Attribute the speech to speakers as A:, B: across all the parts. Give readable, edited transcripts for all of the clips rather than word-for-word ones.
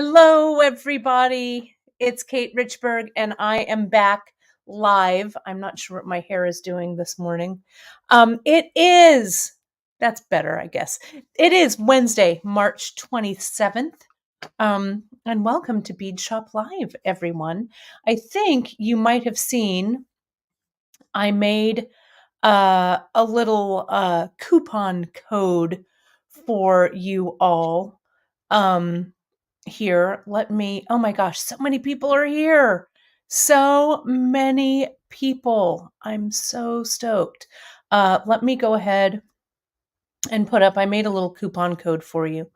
A: Hello, everybody. It's Kate Richburg, and I am back live. I'm not sure what my hair is doing this morning. That's better, I guess. It is Wednesday, March 27th. And welcome to Beadshop Live, everyone. I think you might have seen I made a little coupon code for you all. Here, oh my gosh, so many people are here. So many people. I'm so stoked. Let me go ahead and I made a little coupon code for you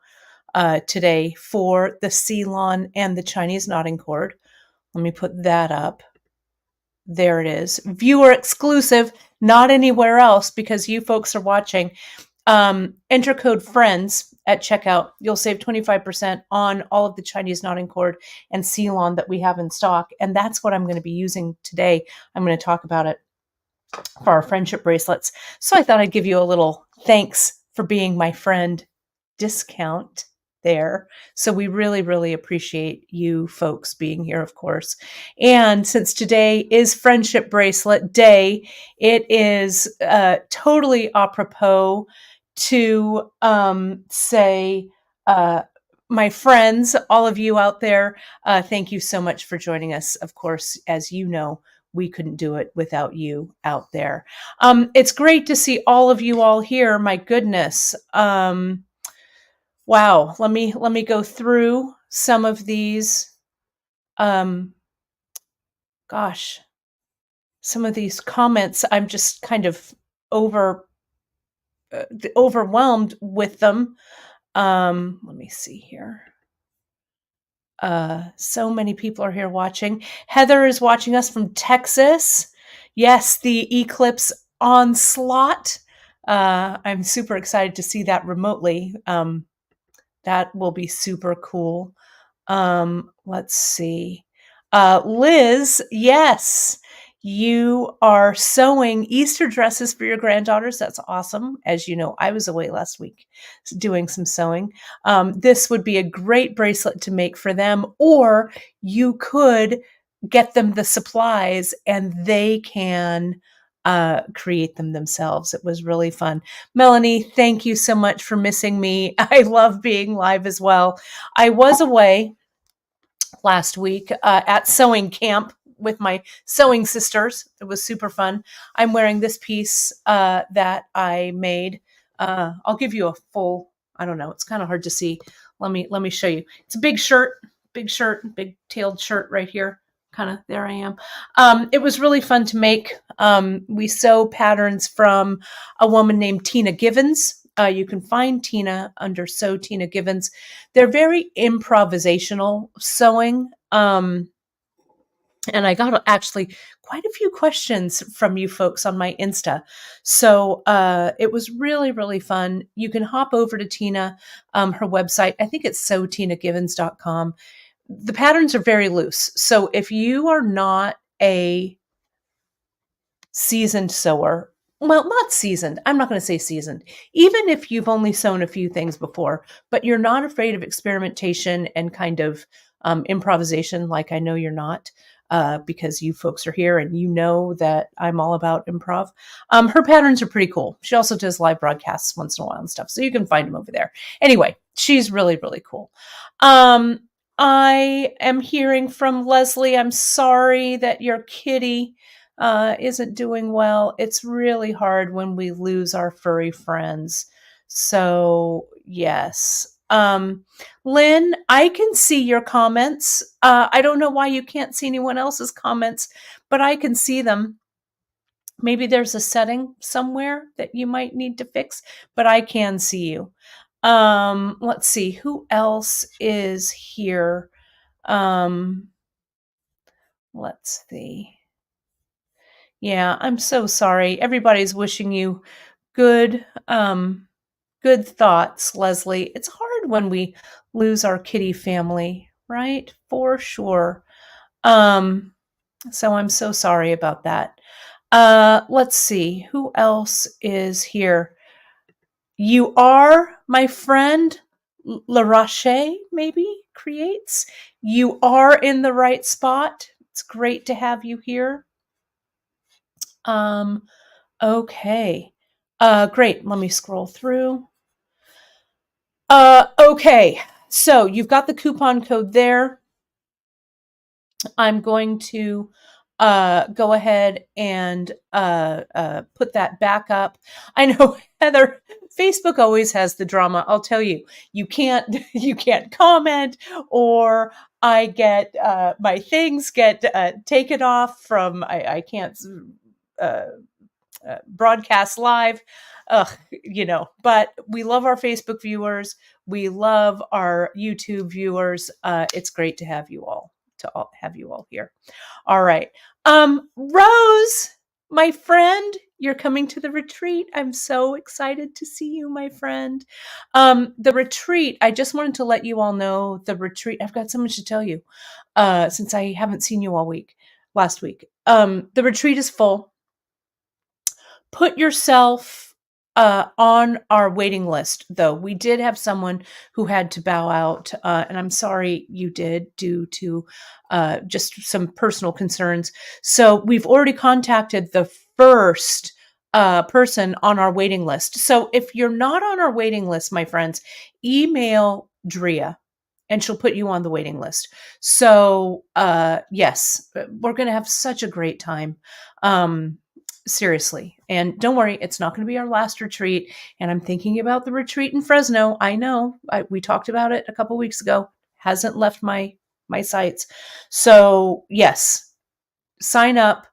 A: today for the C-Lon and the Chinese knotting cord. Let me put that up. There it is. Viewer exclusive, not anywhere else because you folks are watching. Enter code FRIENDS at checkout. You'll save 25% on all of the Chinese knotting cord and C-Lon that we have in stock. And that's what I'm going to be using today. I'm going to talk about it for our friendship bracelets. So I thought I'd give you a little thanks for being my friend discount there. So we really, really appreciate you folks being here, of course. And since today is Friendship Bracelet Day, it is totally apropos to say, my friends, all of you out there, thank you so much for joining us. Of course, as you know, we couldn't do it without you out there. It's great to see all of you all here. My goodness. Wow. Let me go through some of these. Gosh, some of these comments. I'm just kind of overwhelmed with them. Let me see here. So many people are here watching. Heather is watching us from Texas. Yes, the eclipse onslaught. I'm super excited to see that remotely. That will be super cool. Let's see. Liz, yes, you are sewing Easter dresses for your granddaughters. That's awesome. As you know, I was away last week doing some sewing. This would be a great bracelet to make for them, or you could get them the supplies and they can create them themselves. It was really fun. Melanie, thank you so much for missing me. I love being live as well. I was away last week at sewing camp with my sewing sisters. It was super fun. I'm wearing this piece that I made. I'll give you a full, I don't know, it's kind of hard to see. Let me show you. It's a big big tailed shirt right here. Kind of, there I am. It was really fun to make. We sew patterns from a woman named Tina Givens. You can find Tina under Sew Tina Givens. They're very improvisational sewing. And I got actually quite a few questions from you folks on my Insta. So it was really, really fun. You can hop over to Tina, her website. I think it's sewtinagivens.com. The patterns are very loose. So if you are not a seasoned sewer, well, not seasoned, I'm not going to say seasoned, even if you've only sewn a few things before, but you're not afraid of experimentation and kind of improvisation, like I know you're not, because you folks are here and you know that I'm all about improv. Her patterns are pretty cool. She also does live broadcasts once in a while and stuff, so you can find them over there. Anyway, she's really, really cool. I am hearing from Leslie. I'm sorry that your kitty isn't doing well. It's really hard when we lose our furry friends. So, yes. Lynn, I can see your comments. I don't know why you can't see anyone else's comments, but I can see them. Maybe there's a setting somewhere that you might need to fix, but I can see you. Let's see, who else is here? Let's see. Yeah, I'm so sorry. Everybody's wishing you good thoughts, Leslie. It's hard when we lose our kitty family, right? For sure. So I'm so sorry about that. Let's see, who else is here? You are my friend, La Roche, maybe? creates. You are in the right spot. It's great to have you here. Okay. Great. Let me scroll through. Okay. So you've got the coupon code there. I'm going to go ahead and put that back up. I know, Heather, Facebook always has the drama. I'll tell you, you can't comment, or I get my things get taken off from. I can't broadcast live. But we love our Facebook viewers. We love our YouTube viewers. It's great to have you all here. All right. Rose, my friend, you're coming to the retreat. I'm so excited to see you, my friend. The retreat, I just wanted to let you all know the retreat. I've got so much to tell you since I haven't seen you all last week. The retreat is full. Put yourself on our waiting list, though. We did have someone who had to bow out, and I'm sorry you did, due to just some personal concerns. So we've already contacted the first person on our waiting list. So if you're not on our waiting list, my friends, email Drea, and she'll put you on the waiting list. So yes, we're going to have such a great time. Seriously. And don't worry, it's not going to be our last retreat. And I'm thinking about the retreat in Fresno. I know we talked about it a couple weeks ago. Hasn't left my sights. So yes, sign up,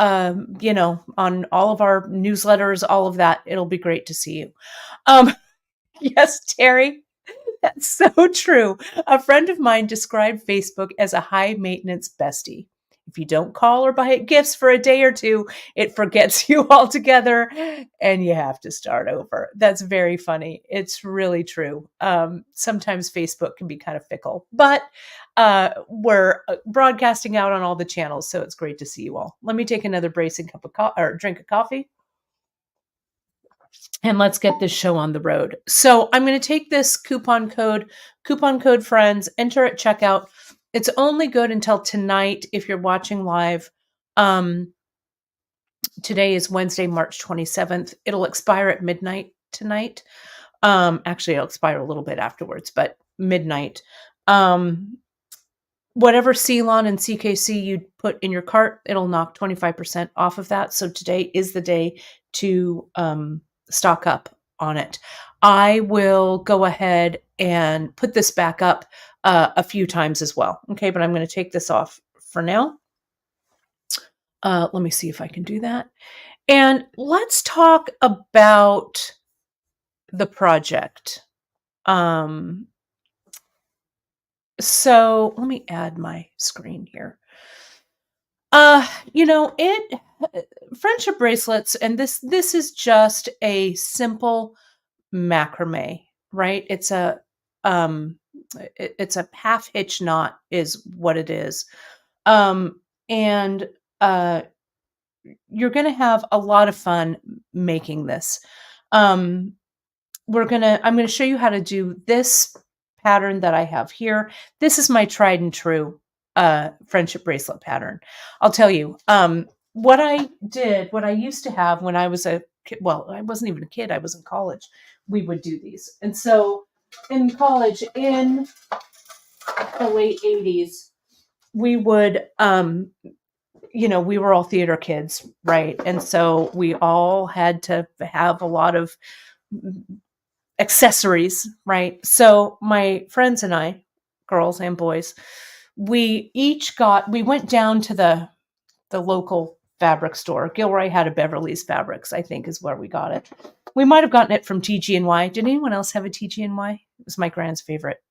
A: on all of our newsletters, all of that. It'll be great to see you. Yes, Terry. That's so true. A friend of mine described Facebook as a high maintenance bestie. If you don't call or buy it gifts for a day or two, it forgets you altogether and you have to start over. That's very funny. It's really true. Sometimes Facebook can be kind of fickle, but we're broadcasting out on all the channels, so it's great to see you all. Let me take another bracing cup of or drink of coffee. And let's get this show on the road. So I'm going to take this coupon code friends, enter at checkout. It's only good until tonight if you're watching live. Today is Wednesday, March 27th. It'll expire at midnight tonight. Actually, it'll expire a little bit afterwards, but midnight. Whatever C-Lon and CKC you put in your cart, it'll knock 25% off of that. So today is the day to stock up on it. I will go ahead and put this back up a few times as well. Okay, but I'm going to take this off for now. Let me see if I can do that. And let's talk about the project. So let me add my screen here. Friendship bracelets, and this is just a simple macrame, right? It's a half hitch knot is what it is. And you're going to have a lot of fun making this. I'm going to show you how to do this pattern that I have here. This is my tried and true friendship bracelet pattern. I'll tell you, what I used to have when I was a kid, well, I wasn't even a kid, I was in college, we would do these. And so in college, in the late 80s, we would, we were all theater kids, right? And so we all had to have a lot of accessories, right? So my friends and I, girls and boys, we went down to the local fabric store. Gilroy had a Beverly's Fabrics, I think is where we got it. We might have gotten it from TG&Y. Did anyone else have a TG&Y? It was my grand's favorite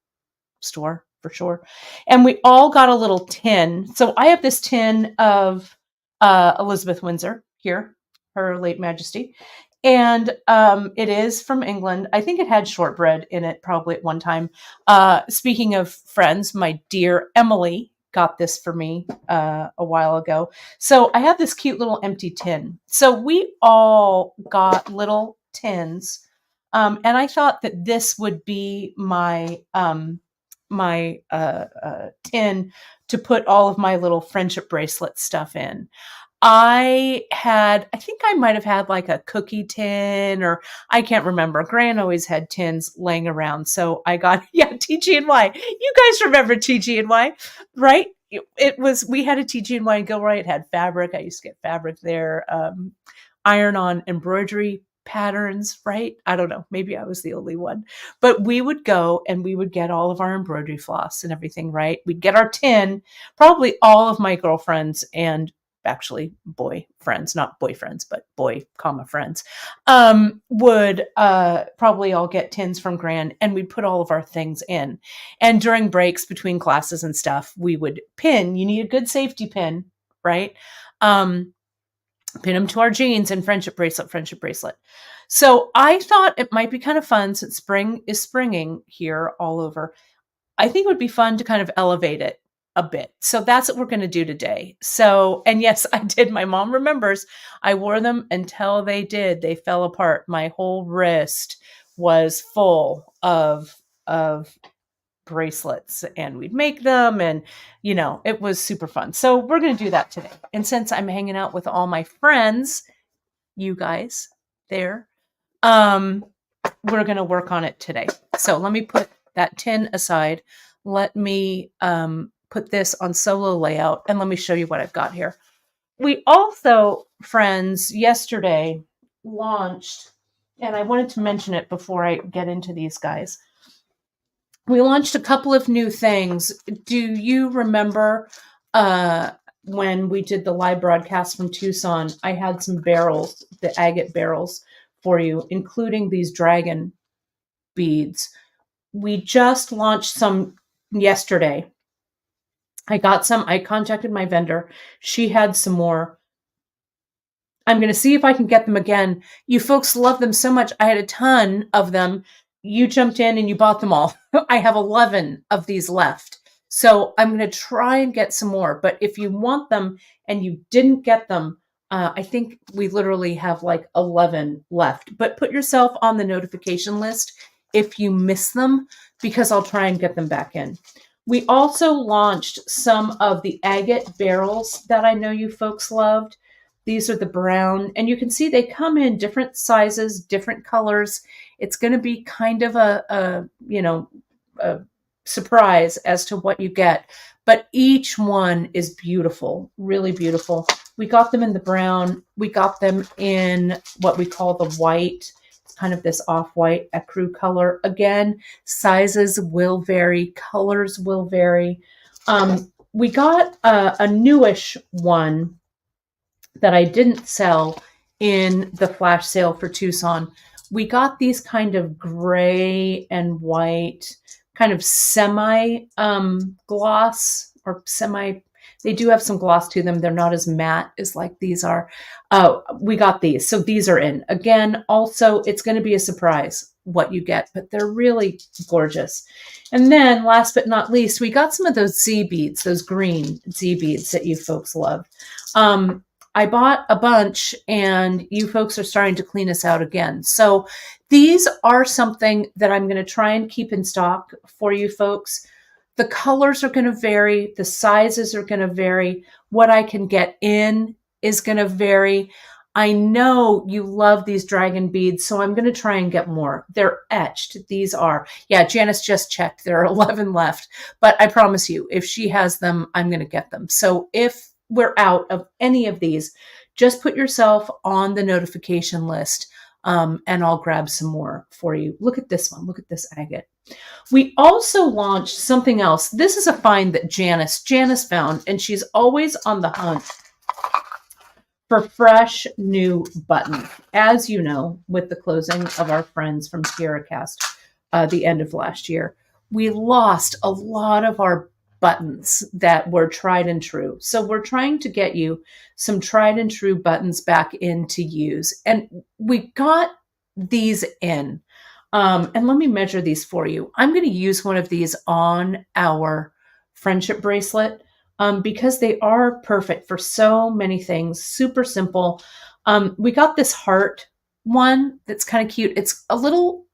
A: store for sure. And we all got a little tin. So I have this tin of Elizabeth Windsor here, Her Late Majesty. And it is from England. I think it had shortbread in it probably at one time. Speaking of friends, my dear Emily got this for me a while ago. So I have this cute little empty tin. So we all got little tins And I thought that this would be my tin to put all of my little friendship bracelet stuff in. I think I might have had like a cookie tin, or I can't remember. Gran always had tins laying around. So I got, yeah, TG&Y. You guys remember TG&Y, right? We had a TG&Y in Gilroy. It had fabric. I used to get fabric there. Iron on embroidery patterns, right? I don't know. Maybe I was the only one. But we would go and we would get all of our embroidery floss and everything, right? We'd get our tin. Probably all of my girlfriends and actually boy friends, not boyfriends, but boy, comma friends, would probably all get tins from Gran, and we'd put all of our things in. And during breaks between classes and stuff, we would pin. You need a good safety pin, right? Pin them to our jeans and friendship bracelet, friendship bracelet. So I thought it might be kind of fun, since spring is springing here all over. I think it would be fun to kind of elevate it a bit. So that's what we're going to do today. So, and yes, I did. My mom remembers I wore them until they fell apart. My whole wrist was full of bracelets, and we'd make them, and it was super fun. So we're going to do that today. And since I'm hanging out with all my friends, you guys there, we're going to work on it today. So let me put that tin aside. Let me put this on solo layout, and let me show you what I've got here. We also, friends, yesterday launched, and I wanted to mention it before I get into these guys. We launched a couple of new things. Do you remember when we did the live broadcast from Tucson? I had some barrels, the agate barrels for you, including these dragon beads. We just launched some yesterday. I got some. I contacted my vendor. She had some more. I'm going to see if I can get them again. You folks love them so much. I had a ton of them. You jumped in and you bought them all. I have 11 of these left. So I'm going to try and get some more. But if you want them and you didn't get them, I think we literally have like 11 left. But put yourself on the notification list if you miss them, because I'll try and get them back in. We also launched some of the agate barrels that I know you folks loved. These are the brown, and you can see they come in different sizes, different colors. It's going to be kind of a surprise as to what you get, but each one is beautiful, really beautiful. We got them in the brown. We got them in what we call the white. It's kind of this off-white ecru color. Again, sizes will vary, colors will vary. We got a newish one that I didn't sell in the flash sale for Tucson. We got these kind of gray and white, kind of semi gloss, or semi, they do have some gloss to them. They're not as matte as like these are. We got these. So these are in. Again, also, it's going to be a surprise what you get, but they're really gorgeous. And then last but not least, we got some of those Z beads, those green Z beads that you folks love. I bought a bunch, and you folks are starting to clean us out again. So these are something that I'm going to try and keep in stock for you folks. The colors are going to vary. The sizes are going to vary. What I can get in is going to vary. I know you love these dragon beads, so I'm going to try and get more. They're etched. These are. Yeah, Janice just checked. There are 11 left. But I promise you, if she has them, I'm going to get them. So if we're out of any of these, just put yourself on the notification list, and I'll grab some more for you. Look at this one. Look at this agate. We also launched something else. This is a find that Janice found, and she's always on the hunt for fresh new buttons. As you know, with the closing of our friends from Sierra Cast, the end of last year, we lost a lot of our buttons that were tried and true. So we're trying to get you some tried and true buttons back in to use. And we got these in. And let me measure these for you. I'm going to use one of these on our friendship bracelet because they are perfect for so many things. Super simple. We got this heart one that's kind of cute. It's a little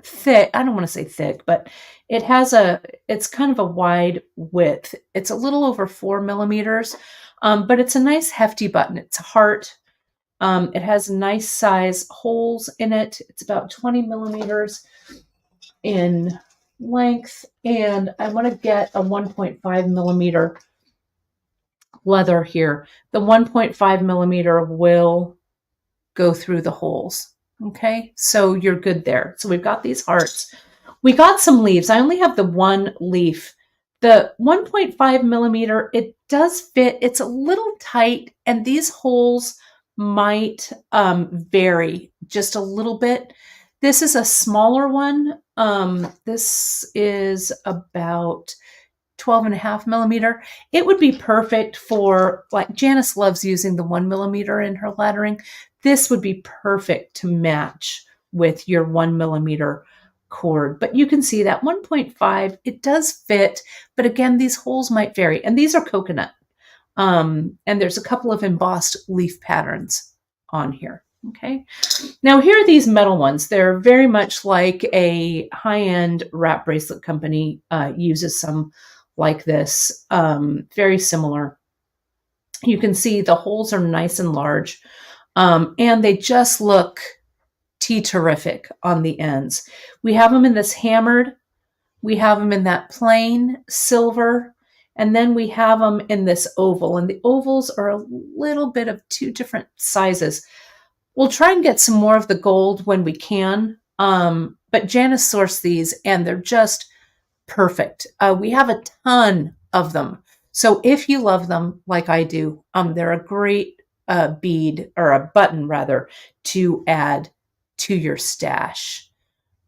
A: thick. I don't want to say thick, but it's kind of a wide width. It's a little over 4 millimeters, but it's a nice hefty button. It's a heart. It has nice size holes in it. It's about 20 millimeters in length, and I want to get a 1.5 millimeter leather here. The 1.5 millimeter will go through the holes. Okay, so you're good there. So we've got these hearts. We got some leaves. I only have the one leaf. The 1.5 millimeter, it does fit. It's a little tight, and these holes might vary just a little bit. This is a smaller one. This is about 12.5 millimeter. It would be perfect for, like, Janice loves using the 1 millimeter in her lettering. This would be perfect to match with your 1 millimeter cord. But you can see that 1.5, it does fit. But again, these holes might vary. And these are coconut. And there's a couple of embossed leaf patterns on here. Okay. Now here are these metal ones. They're very much like a high-end wrap bracelet company uses some like this. Very similar. You can see the holes are nice and large. And they just look terrific on the ends. We have them in this hammered. We have them in that plain silver. And then we have them in this oval. And the ovals are a little bit of two different sizes. We'll try and get some more of the gold when we can. But Janice sourced these, and they're just perfect. We have a ton of them. So if you love them like I do, they're a great bead, or a button rather, to add to your stash.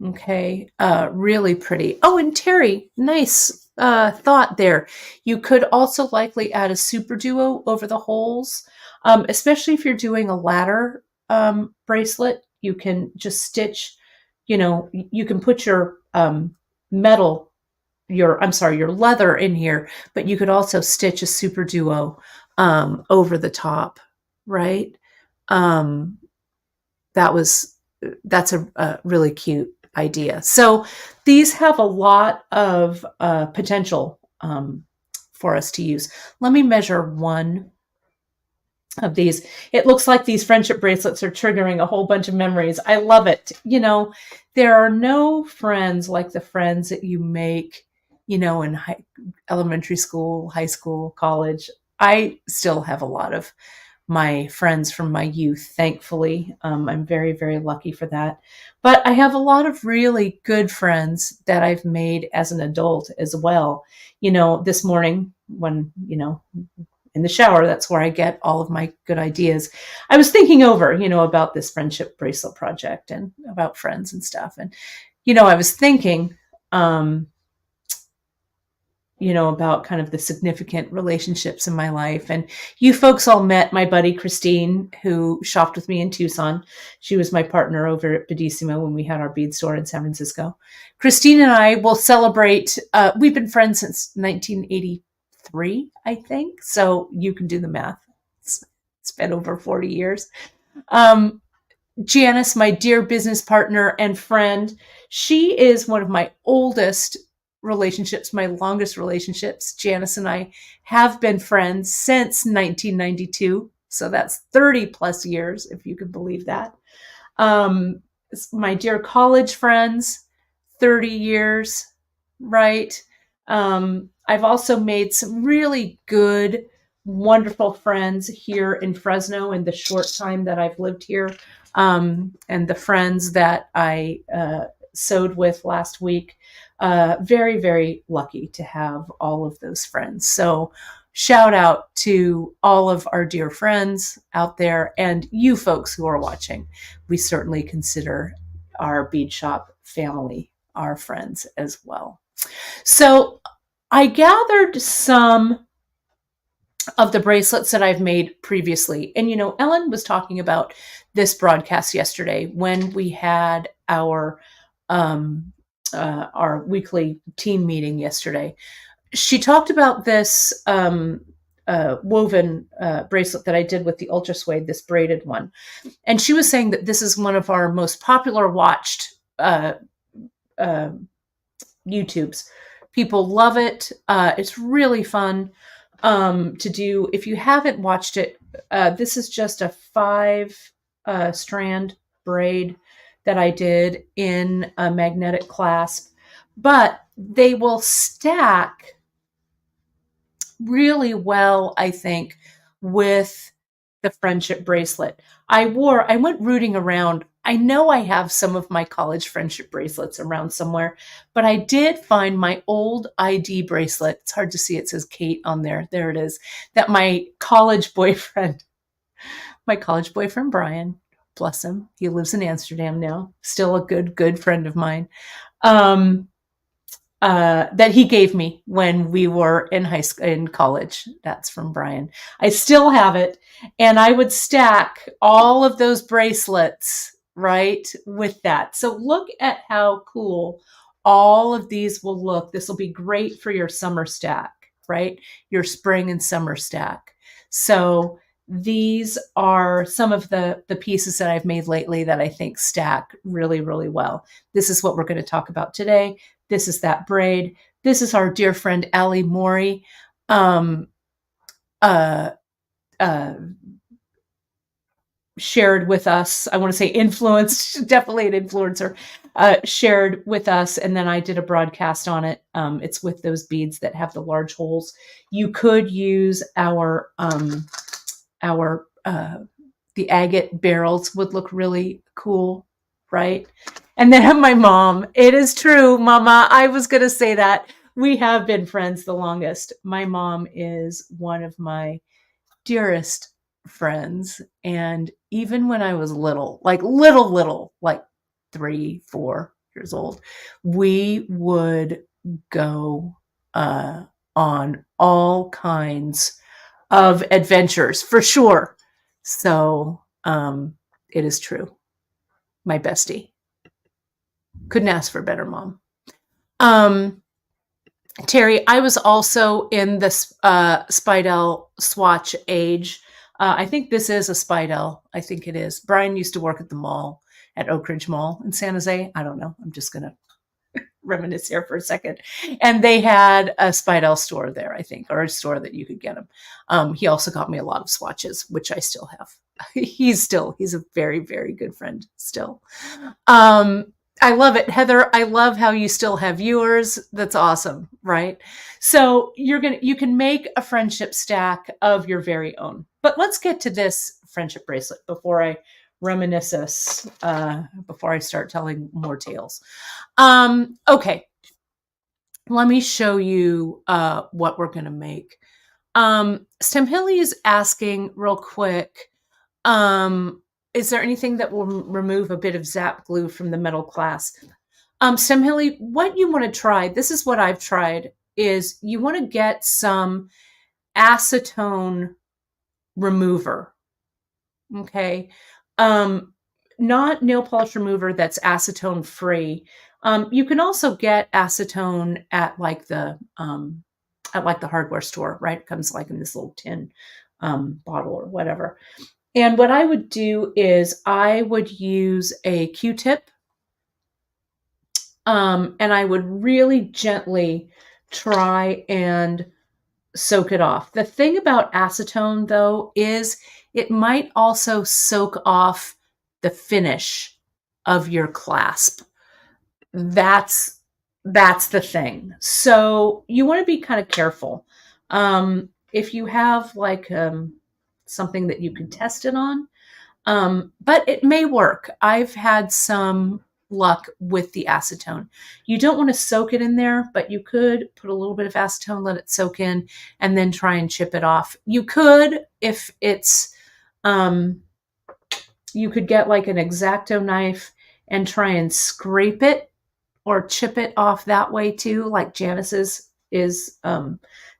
A: Okay, really pretty. Oh, and Terry, nice thought there. You could also likely add a super duo over the holes, especially if you're doing a ladder bracelet. You can just stitch, you can put your your leather in here, but you could also stitch a super duo over the top, right? That's a really cute idea. So these have a lot of potential for us to use. Let me measure one of these. It looks like these friendship bracelets are triggering a whole bunch of memories. I love it. There are no friends like the friends that you make, in elementary school, high school, college. I still have a lot of my friends from my youth, thankfully. I'm very, very lucky for that. But I have a lot of really good friends that I've made as an adult as well. This morning when, in the shower, that's where I get all of my good ideas. I was thinking over, about this friendship bracelet project and about friends and stuff. And, I was thinking, about kind of the significant relationships in my life. And you folks all met my buddy, Christine, who shopped with me in Tucson. She was my partner over at Beadshop when we had our bead store in San Francisco. Christine and I will celebrate, we've been friends since 1983, I think. So you can do the math. It's been over 40 years. Janice, my dear business partner and friend, she is one of my oldest relationships, my longest relationships. Janice and I have been friends since 1992. So that's 30 plus years, if you could believe that. My dear college friends, 30 years, right? I've also made some really good, wonderful friends here in Fresno in the short time that I've lived here. And the friends that I sewed with last week. Very, very lucky to have all of those friends. So shout out to all of our dear friends out there, and you folks who are watching. We certainly consider our Beadshop family our friends as well. So I gathered some of the bracelets that I've made previously. And, Ellen was talking about this broadcast yesterday when we had our weekly team meeting yesterday. She talked about this woven bracelet that I did with the Ultra Suede, this braided one. And she was saying that this is one of our most popular watched YouTubes. People love it. It's really fun to do. If you haven't watched it, this is just a 5 strand braid that I did in a magnetic clasp, but they will stack really well, I think, with the friendship bracelet. I went rooting around. I know I have some of my college friendship bracelets around somewhere, but I did find my old ID bracelet. It's hard to see. It says Kate on there. There it is. That my college boyfriend Brian, bless him, he lives in Amsterdam now, still a good friend of mine, that he gave me when we were in college. That's from Brian. I still have it. And I would stack all of those bracelets, right, with that. So look at how cool all of these will look. This will be great for your summer stack, right? Your spring and summer stack. So these are some of the pieces that I've made lately that I think stack really, really well. This is what we're going to talk about today. This is that braid. This is our dear friend Allie Morey. Shared with us, I want to say influenced, definitely an influencer, shared with us. And then I did a broadcast on it. It's with those beads that have the large holes. You could use the agate barrels would look really cool, right? And then my mom, it is true, Mama, I was going to say that. We have been friends the longest. My mom is one of my dearest friends. And even when I was little, like 3, 4 years old, we would go on all kinds of adventures for sure. So it is true. My bestie. Couldn't ask for a better mom. Terry, I was also in the Spidell swatch age. I think this is a Spidell. I think it is. Brian used to work at the mall, at Oak Ridge Mall in San Jose. I don't know. I'm just going to reminisce here for a second. And they had a Spidell store there, I think, or a store that you could get them. He also got me a lot of swatches, which I still have. He's a very, very good friend still. I love it. Heather, I love how you still have yours. That's awesome, right? So you can make a friendship stack of your very own. But let's get to this friendship bracelet before I reminisce, before I start telling more tales. Okay. Let me show you what we're going to make. Stemhilly is asking real quick, is there anything that will remove a bit of zap glue from the metal clasp? Stemhilly, what you want to try, this is what I've tried, is you want to get some acetone remover. Okay. Not nail polish remover that's acetone free. You can also get acetone at like the hardware store, right? It comes like in this little tin bottle or whatever. And what I would do is I would use a Q-tip, and I would really gently try and soak it off. The thing about acetone, though, is it might also soak off the finish of your clasp. That's the thing. So you want to be kind of careful. If you have like something that you can test it on, but it may work. I've had some luck with the acetone. You don't want to soak it in there, but you could put a little bit of acetone, let it soak in, and then try and chip it off. You could, if it's, you could get like an X-Acto knife and try and scrape it or chip it off that way too, like Janice is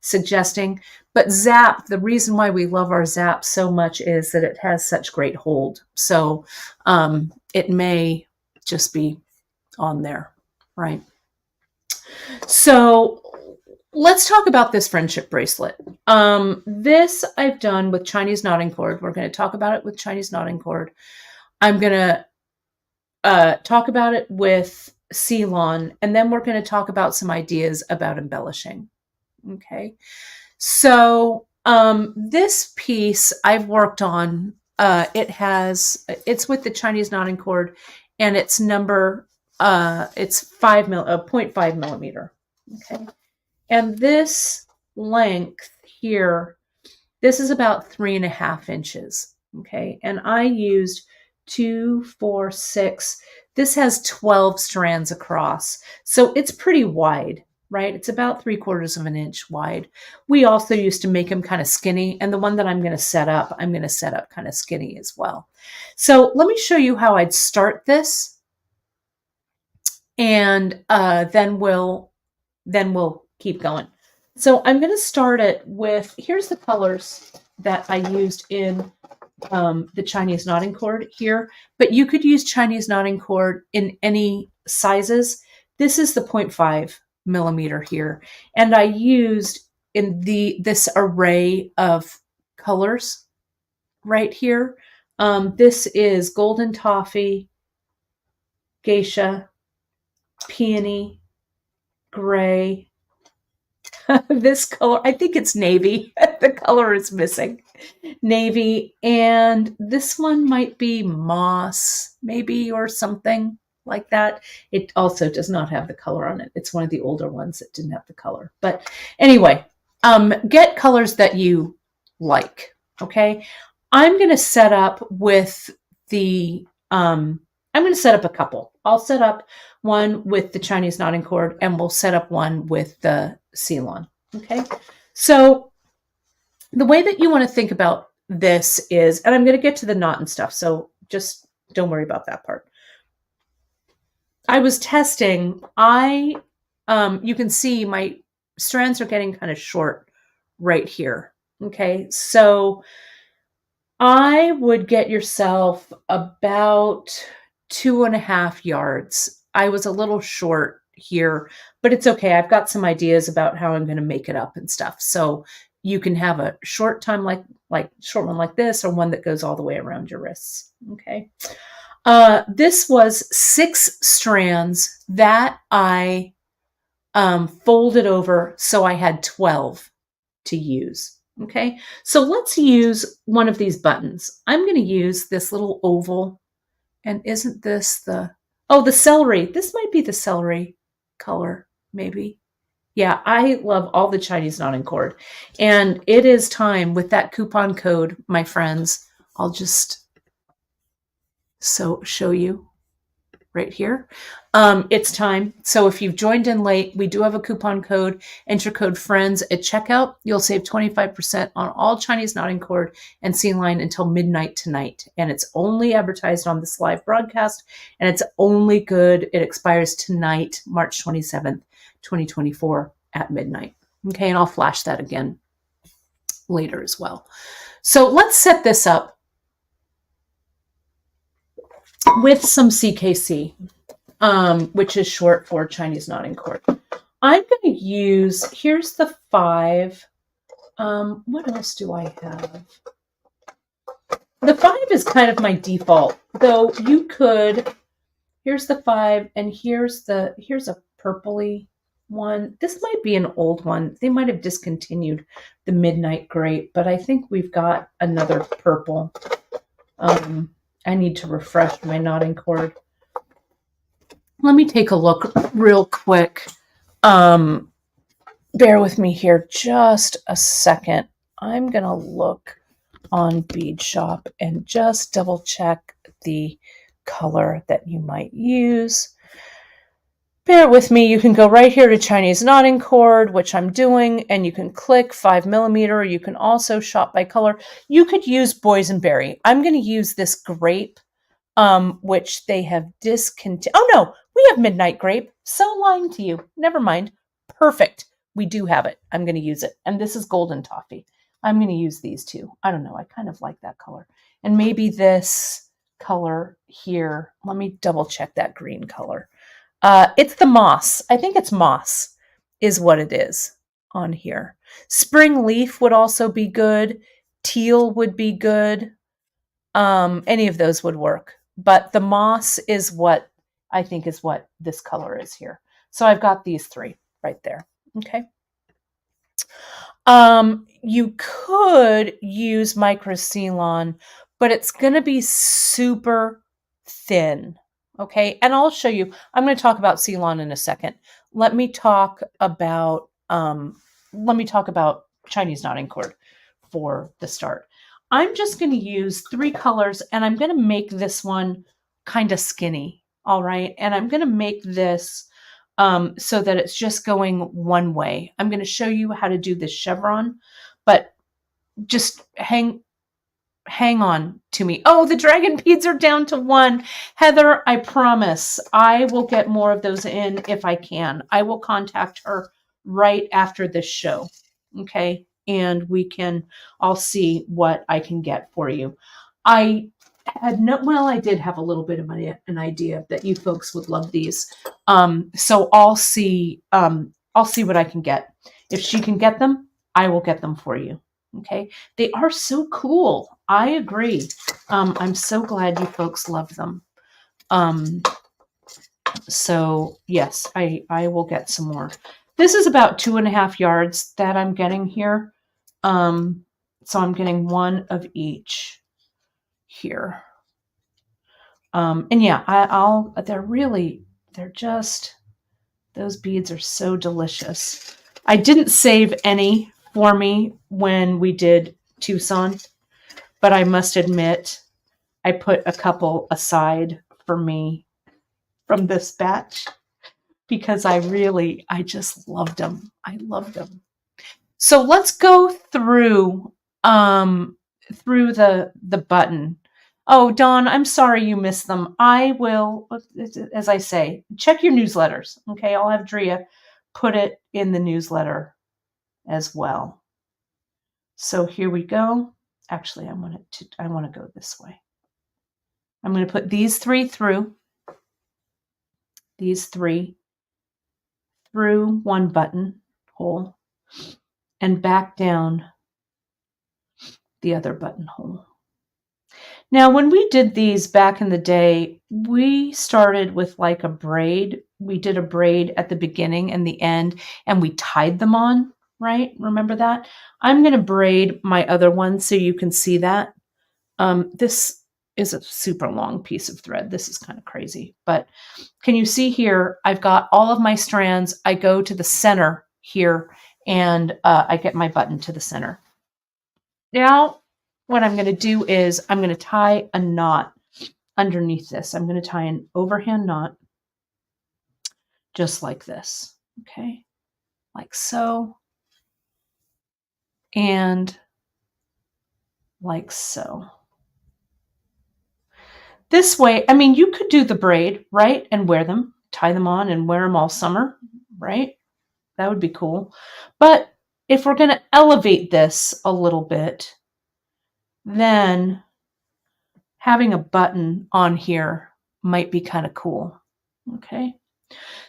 A: suggesting. But Zap, the reason why we love our Zap so much is that it has such great hold. So it may just be on there, right? So let's talk about this friendship bracelet. This I've done with Chinese knotting cord. We're going to talk about it with Chinese knotting cord. I'm going to talk about it with C-Lon, and then we're going to talk about some ideas about embellishing. Okay. So this piece I've worked on, it's with the Chinese knotting cord, and it's it's 0.5 millimeter. Okay. And this length here, this is about 3.5 inches. Okay. And I used 2, 4, 6. This has 12 strands across. So it's pretty wide, right? It's about 3/4 of an inch wide. We also used to make them kind of skinny. And the one that I'm going to set up kind of skinny as well. So let me show you how I'd start this. And then we'll keep going. So I'm going to start it with, here's the colors that I used in the Chinese knotting cord here, but you could use Chinese knotting cord in any sizes. This is the 0.5 millimeter here. And I used in this array of colors right here. This is golden toffee, geisha, peony, gray. This color, I think it's navy. The color is missing. Navy. And this one might be moss, maybe, or something like that. It also does not have the color on it. It's one of the older ones that didn't have the color. But anyway, get colors that you like. Okay. I'm going to set up with I'm going to set up a couple. I'll set up one with the Chinese knotting cord, and we'll set up one with the C-Lon. Okay. So the way that you want to think about this is, and I'm going to get to the knot and stuff, so just don't worry about that part. I was testing. You can see my strands are getting kind of short right here. Okay. So I would get yourself about 2.5 yards. I was a little short here, but it's okay. I've got some ideas about how I'm going to make it up and stuff. So you can have a short one like this, or one that goes all the way around your wrists. Okay. This was 6 strands that I folded over, so I had 12 to use. Okay, so let's use one of these buttons. I'm going to use this little oval. And isn't this the celery? This might be the celery color, maybe. Yeah, I love all the Chinese knotting cord. And it is time with that coupon code, my friends. I'll just show you right here. It's time. So if you've joined in late, we do have a coupon code. Enter code FRIENDS at checkout. You'll save 25% on all Chinese knotting cord and C-Line until midnight tonight. And it's only advertised on this live broadcast, and it's only good. It expires tonight, March 27th, 2024 at midnight. Okay, and I'll flash that again later as well. So let's set this up with some CKC. Which is short for Chinese knotting cord. I'm going to use, here's the 5. What else do I have? The 5 is kind of my default, though you could, here's the 5, and here's a purpley one. This might be an old one. They might have discontinued the Midnight Grape, but I think we've got another purple. I need to refresh my knotting cord. Let me take a look real quick. Bear with me here just a second. I'm going to look on Beadshop and just double check the color that you might use. Bear with me. You can go right here to Chinese knotting cord, which I'm doing, and you can click 5 millimeter. You can also shop by color. You could use boysenberry. I'm going to use this grape, which they have discontinued. Oh no, we have Midnight Grape. So lying to you. Never mind. Perfect. We do have it. I'm going to use it. And this is golden toffee. I'm going to use these two. I don't know. I kind of like that color. And maybe this color here. Let me double check that green color. It's the moss. I think it's moss is what it is on here. Spring leaf would also be good. Teal would be good. Any of those would work. But the moss is what I think is what this color is here. So I've got these three right there. Okay. You could use micro C-Lon, but it's going to be super thin. Okay. And I'll show you, I'm going to talk about C-Lon in a second. Let me talk about Chinese knotting cord for the start. I'm just going to use 3 colors, and I'm going to make this one kind of skinny. All right. And I'm going to make this so that it's just going one way. I'm going to show you how to do this chevron, but just hang on to me. Oh, the dragon beads are down to 1. Heather, I promise I will get more of those in if I can. I will contact her right after this show. Okay. And I'll see what I can get for you. I did have a little bit of an idea that you folks would love these. So I'll see what I can get. If she can get them, I will get them for you. Okay. They are so cool. I agree. I'm so glad you folks love them. So yes, I will get some more. This is about 2.5 yards that I'm getting here. So I'm getting 1 of each here. And yeah, those beads are so delicious. I didn't save any for me when we did Tucson, but I must admit, I put a couple aside for me from this batch because I just loved them. I loved them. So let's go through the button. Oh, Dawn, I'm sorry you missed them. I will, as I say, check your newsletters. Okay, I'll have Drea put it in the newsletter as well. So here we go. Actually, I want to go this way. I'm going to put these 3 through. These 3 through 1 buttonhole and back down the other buttonhole. Now, when we did these back in the day, we started with like a braid. We did a braid at the beginning and the end, and we tied them on, right? Remember that? I'm going to braid my other one so you can see that. This is a super long piece of thread. This is kind of crazy, but can you see here? I've got all of my strands. I go to the center here, and I get my button to the center. Now, what I'm going to do is I'm going to tie a knot underneath this. I'm going to tie an overhand knot just like this. Okay. Like so. And like so. This way, I mean, you could do the braid, right? And wear them, tie them on and wear them all summer, right? That would be cool. But if we're going to elevate this a little bit, then having a button on here might be kind of cool. Okay.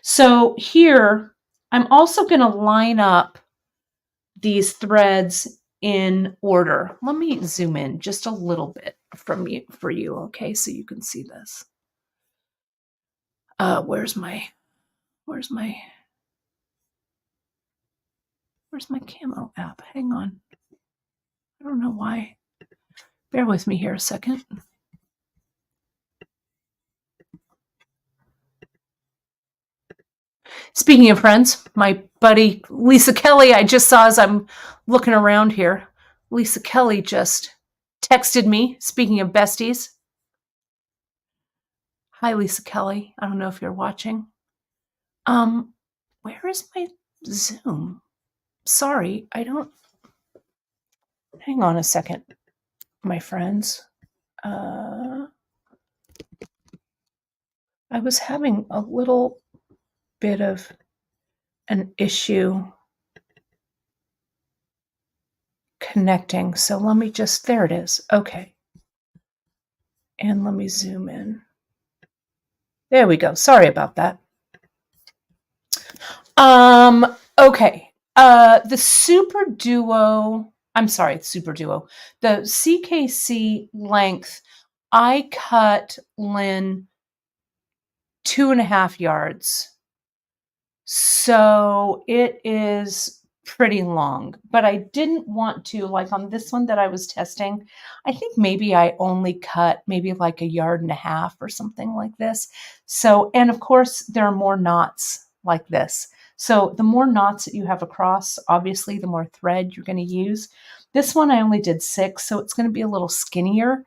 A: So here, I'm also going to line up these threads in order. Let me zoom in just a little bit for you, okay, so you can see this. Where's my camo app? Hang on. I don't know why. Bear with me here a second. Speaking of friends, my buddy Lisa Kelly, I just saw as I'm looking around here, Lisa Kelly just texted me, speaking of besties. Hi, Lisa Kelly. I don't know if you're watching. Where is my Zoom? Sorry, I don't. Hang on a second, my friends. I was having a little bit of an issue connecting. So let me just, there it is. Okay. And let me zoom in. There we go. Sorry about that. Okay. The Super Duo, I'm sorry, Super Duo, the CKC length, I cut Lynn 2.5 yards. So it is pretty long, but I didn't want to, like on this one that I was testing, I think maybe I only cut maybe like 1.5 yards or something like this. So, and of course there are more knots like this. So the more knots that you have across, obviously the more thread you're going to use. This one I only did 6, so it's going to be a little skinnier.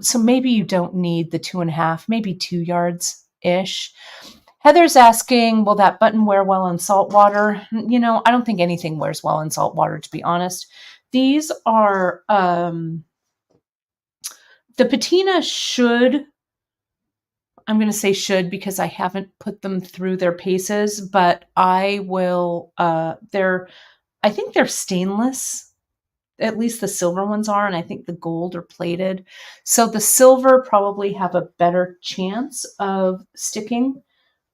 A: So maybe you don't need the 2.5, maybe 2 yards-ish. Heather's asking, will that button wear well in salt water? You know, I don't think anything wears well in salt water, to be honest. These are, the patina should, I'm going to say should because I haven't put them through their paces, but I will, I think they're stainless. At least the silver ones are, and I think the gold are plated. So the silver probably have a better chance of sticking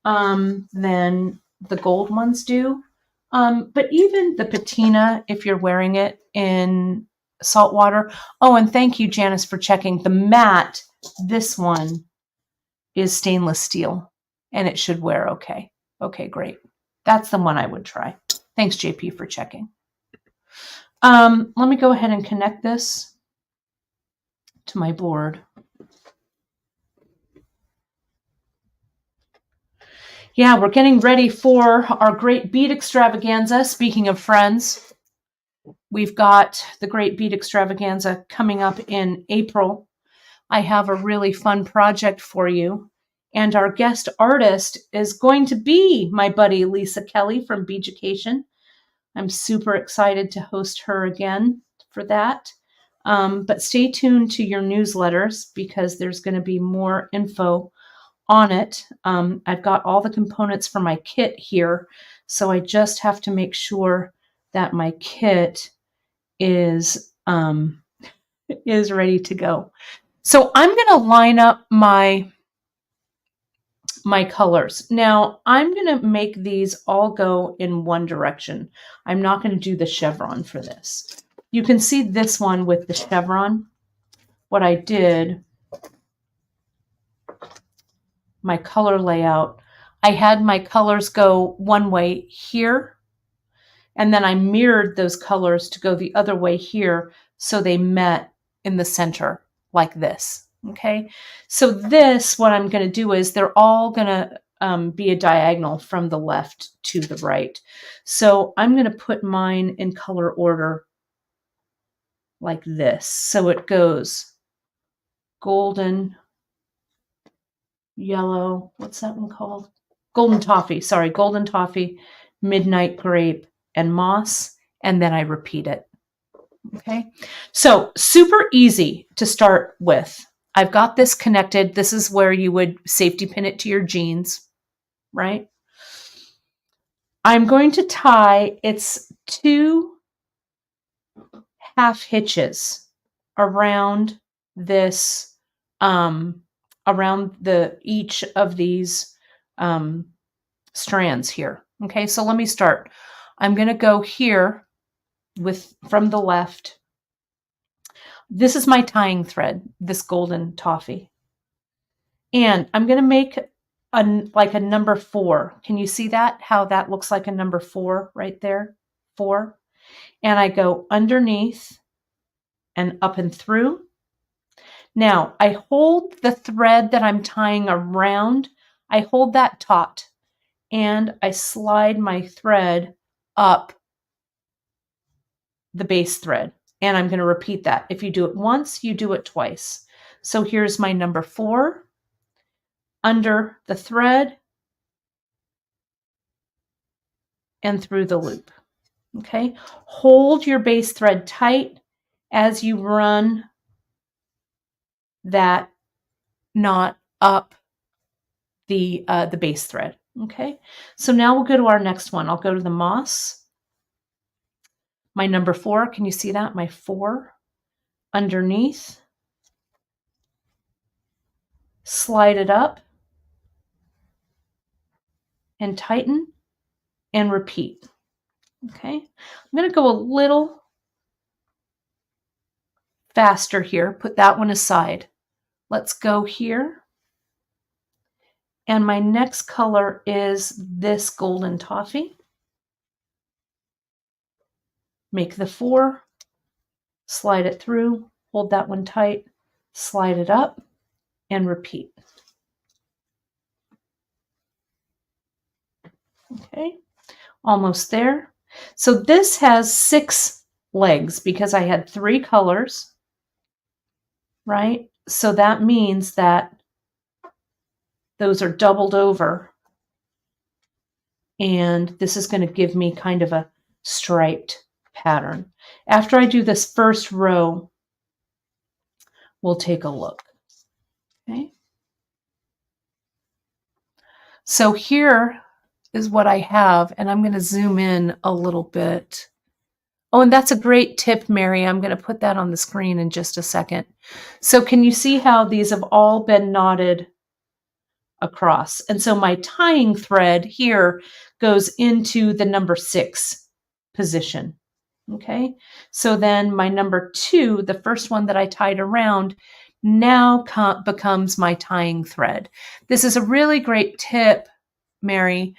A: than the gold ones do. But even the patina, if you're wearing it in salt water. Oh, and thank you, Janice, for checking. The matte, this one is stainless steel, and it should wear okay. Okay, great. That's the one I would try. Thanks, JP, for checking. Let me go ahead and connect this to my board. Yeah, we're getting ready for our great bead extravaganza. Speaking of friends, we've got the great bead extravaganza coming up in April. I have a really fun project for you. And our guest artist is going to be my buddy Lisa Kelly from Beadjucation. I'm super excited to host her again for that. But stay tuned to your newsletters because there's going to be more info on it. I've got all the components for my kit here, so I just have to make sure that my kit is ready to go. So I'm going to line up my colors. Now I'm going to make these all go in one direction. I'm not going to do the chevron for this. You can see this one with the chevron. What I did, my color layout, I had my colors go one way here, and then I mirrored those colors to go the other way here so they met in the center like this. Okay, so this, what I'm going to do is they're all going to be a diagonal from the left to the right. So I'm going to put mine in color order like this. So it goes golden, yellow, what's that one called? Golden toffee, sorry, golden toffee, midnight grape, and moss, and then I repeat it. Okay, so super easy to start with. I've got this connected. This is where you would safety pin it to your jeans, right? I'm going to tie its 2 half hitches around this, around each of these strands here. Okay, so let me start. I'm going to go here from the left. This is my tying thread, this golden toffee. And I'm going to make like a number 4. Can you see that? How that looks like a number 4 right there? 4. And I go underneath and up and through. Now I hold the thread that I'm tying around. I hold that taut and I slide my thread up the base thread. And I'm going to repeat that. If you do it once, you do it twice. So here's my number 4 under the thread and through the loop. Okay, hold your base thread tight as you run that knot up the base thread. Okay, so now we'll go to our next one. I'll go to the moss. My number 4, can you see that? My 4 underneath, slide it up and tighten and repeat. Okay, I'm going to go a little faster here. Put that one aside. Let's go here. And my next color is this golden toffee. Make the 4, slide it through, hold that one tight, slide it up, and repeat. Okay, almost there. So this has 6 legs because I had 3 colors, right? So that means that those are doubled over, and this is going to give me kind of a striped pattern. After I do this first row, we'll take a look. Okay. So here is what I have, and I'm going to zoom in a little bit. Oh, and that's a great tip, Mary. I'm going to put that on the screen in just a second. So can you see how these have all been knotted across? And so my tying thread here goes into the number 6 position. Okay, so then my number 2, the first one that I tied around, now becomes my tying thread. This is a really great tip, Mary.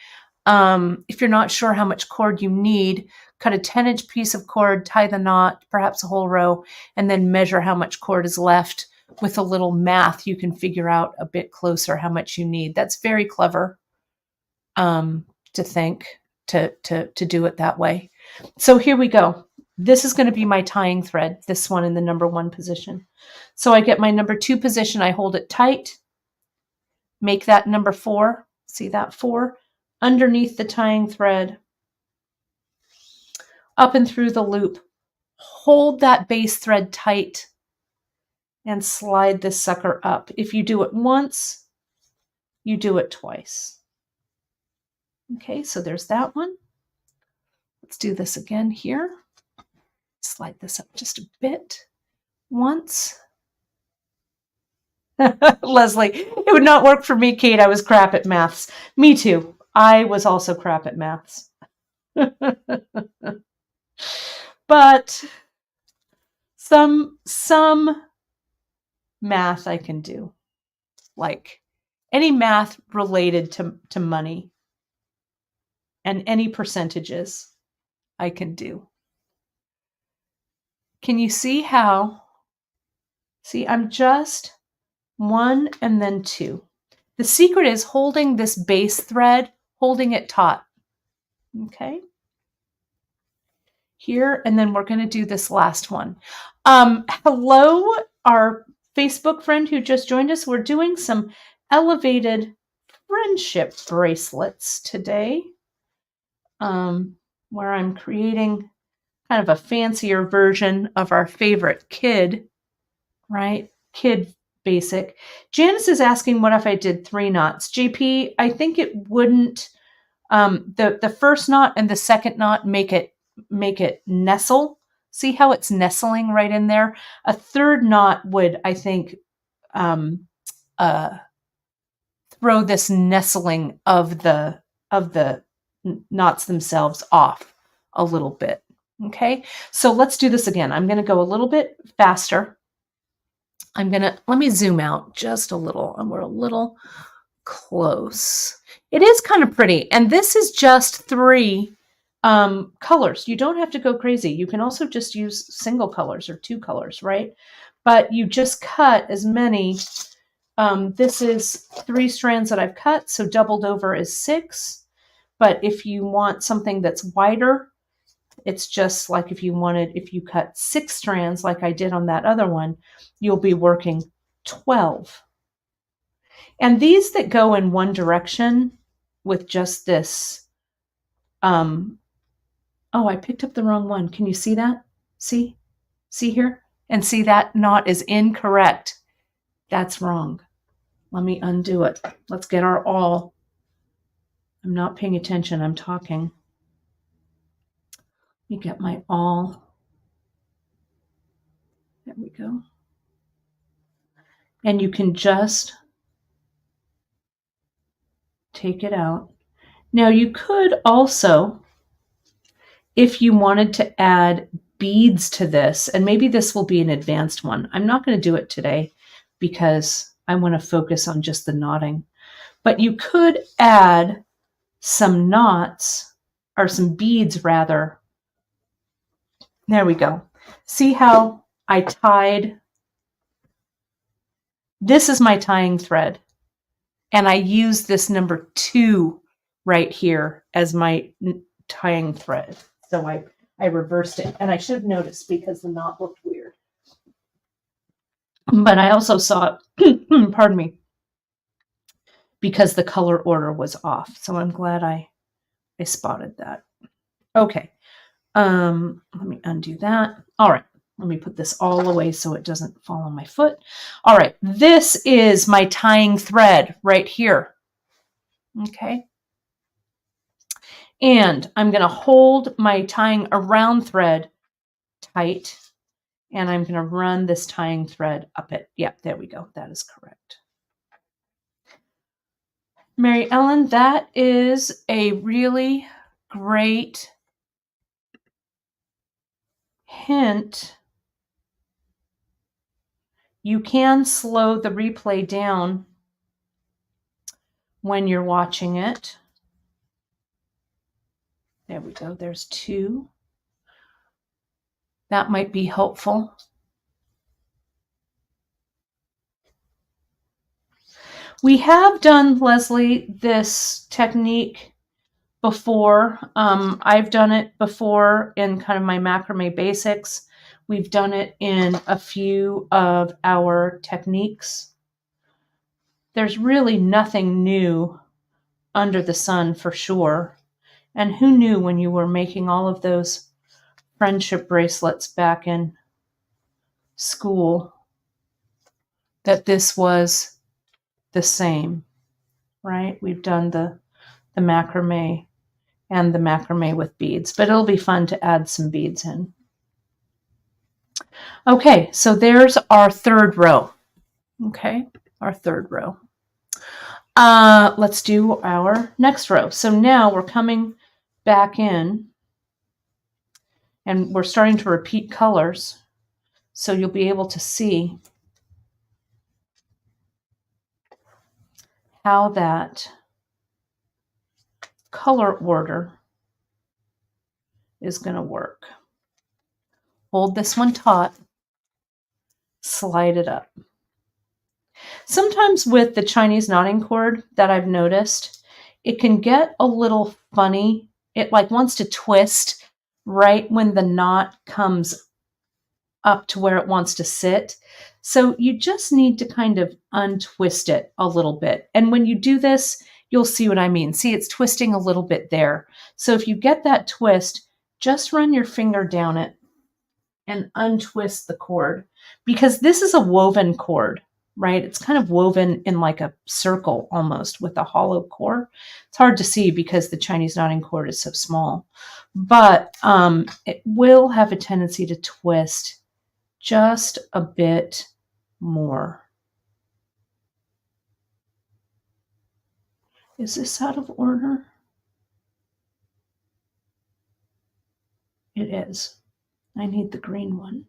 A: If you're not sure how much cord you need, cut a 10-inch piece of cord, tie the knot, perhaps a whole row, and then measure how much cord is left. With a little math, you can figure out a bit closer how much you need. That's very clever to think, to do it that way. So here we go. This is going to be my tying thread, this one in the number 1 position. So I get my number 2 position, I hold it tight, make that number 4, see that 4, underneath the tying thread, up and through the loop, hold that base thread tight, and slide this sucker up. If you do it once, you do it twice. Okay, so there's that one. Let's do this again here. Slide this up just a bit. Once. Leslie, it would not work for me, Kate. I was crap at maths. Me too. I was also crap at maths. But some math I can do. Like any math related to money and any percentages I can do. Can you see how? See, I'm just 1 and then 2. The secret is holding this base thread, holding it taut. Okay. Here, and then we're going to do this last one. Hello, our Facebook friend who just joined us. We're doing some elevated friendship bracelets today, where I'm creating kind of a fancier version of our favorite kid, right? Kid basic. Janice is asking, what if I did 3 knots? JP, I think it wouldn't, the first knot and the second knot make it nestle. See how it's nestling right in there? A third knot would, I think, throw this nestling of the knots themselves off a little bit. Okay, so let's do this again. I'm going to go a little bit faster. Let me zoom out just a little, and we're a little close. It is kind of pretty, and this is just 3 colors. You don't have to go crazy. You can also just use single colors or 2 colors, right? But you just cut as many. This is 3 strands that I've cut, so doubled over is 6. But if you want something that's wider, it's just like if you cut 6 strands like I did on that other one, you'll be working 12. And these that go in one direction with just this, oh, I picked up the wrong one. Can you see that? See here? And see that knot is incorrect. That's wrong. Let me undo it. Let's get our awl. I'm not paying attention. I'm talking. Let me get my awl. There we go. And you can just take it out. Now you could also if you wanted to add beads to this, and maybe this will be an advanced one. I'm not going to do it today because I want to focus on just the knotting. But you could add some knots, or some beads rather. There we go. See how I tied? This is my tying thread. And I use this number 2 right here as my tying thread. So I reversed it. And I should have noticed because the knot looked weird. But I also saw, pardon me, because the color order was off. So I'm glad I spotted that. Okay. Let me undo that. All right. Let me put this all away so it doesn't fall on my foot. All right. This is my tying thread right here. Okay. And I'm going to hold my tying around thread tight, and I'm going to run this tying thread up it. Yep, there we go. That is correct. Mary Ellen, that is a really great hint. You can slow the replay down when you're watching it. There we go. There's 2. That might be helpful. We have done, Leslie, this technique before. I've done it before in kind of my macrame basics. We've done it in a few of our techniques. There's really nothing new under the sun for sure. And who knew when you were making all of those friendship bracelets back in school that this was the same, right? We've done the macrame and the macrame with beads, but it'll be fun to add some beads in. Okay, so there's our 3rd row. Okay, our 3rd row. Let's do our next row. So now we're coming back in and we're starting to repeat colors. So you'll be able to see how that color order is going to work. Hold this one taut, slide it up. Sometimes with the Chinese knotting cord that I've noticed, it can get a little funny. It like wants to twist right when the knot comes up to where it wants to sit. So you just need to kind of untwist it a little bit. And when you do this, you'll see what I mean. See, it's twisting a little bit there. So if you get that twist, just run your finger down it and untwist the cord, because this is a woven cord, right? It's kind of woven in like a circle almost with a hollow core. It's hard to see because the Chinese knotting cord is so small, but it will have a tendency to twist just a bit more. Is this out of order? It is. I need the green one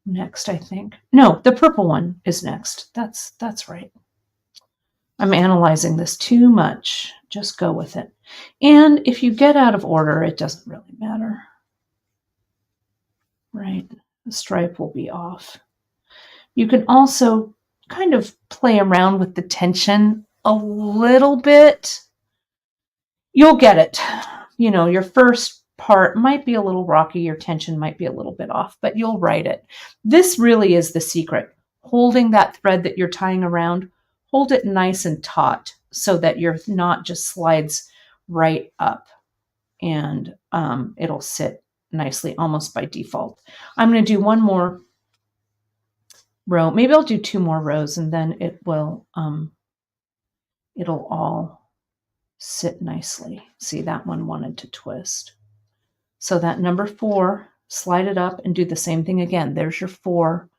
A: next, I think. No, the purple one is next. That's right. I'm analyzing this too much. Just go with it. And if you get out of order, it doesn't really matter. Right? The stripe will be off. You can also kind of play around with the tension a little bit. You'll get it. You know, your first part might be a little rocky, your tension might be a little bit off, but you'll write it. This really is the secret. Holding that thread that you're tying around, hold it nice and taut so that your knot just slides right up and it'll sit nicely almost by default. I'm going to do one more row. Maybe I'll do 2 more rows and then it will it'll all sit nicely. See, that one wanted to twist. So that number 4, slide it up and do the same thing again. There's your 4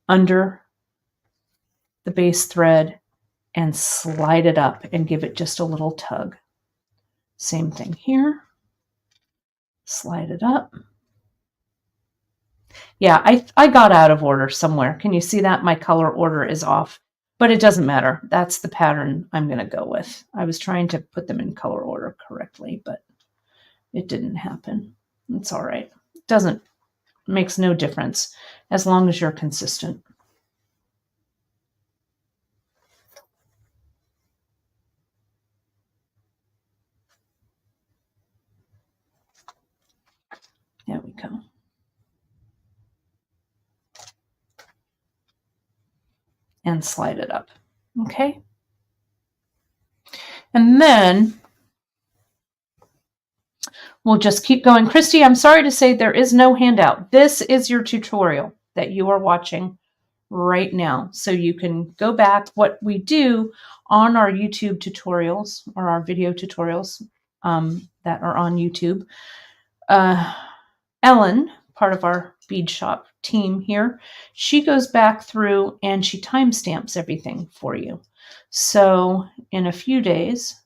A: under the base thread and slide it up and give it just a little tug. Same thing here. Slide it up. Yeah, I got out of order somewhere. Can you see that? My color order is off, but it doesn't matter. That's the pattern I'm going to go with. I was trying to put them in color order correctly, but it didn't happen. It's all right. Makes no difference as long as you're consistent. There we go. And slide it up. Okay. And then we'll just keep going. Christy, I'm sorry to say there is no handout. This is your tutorial that you are watching right now. So you can go back. What we do on our YouTube tutorials or our video tutorials that are on YouTube, Ellen, part of our Beadshop team here, she goes back through and she timestamps everything for you. So in a few days,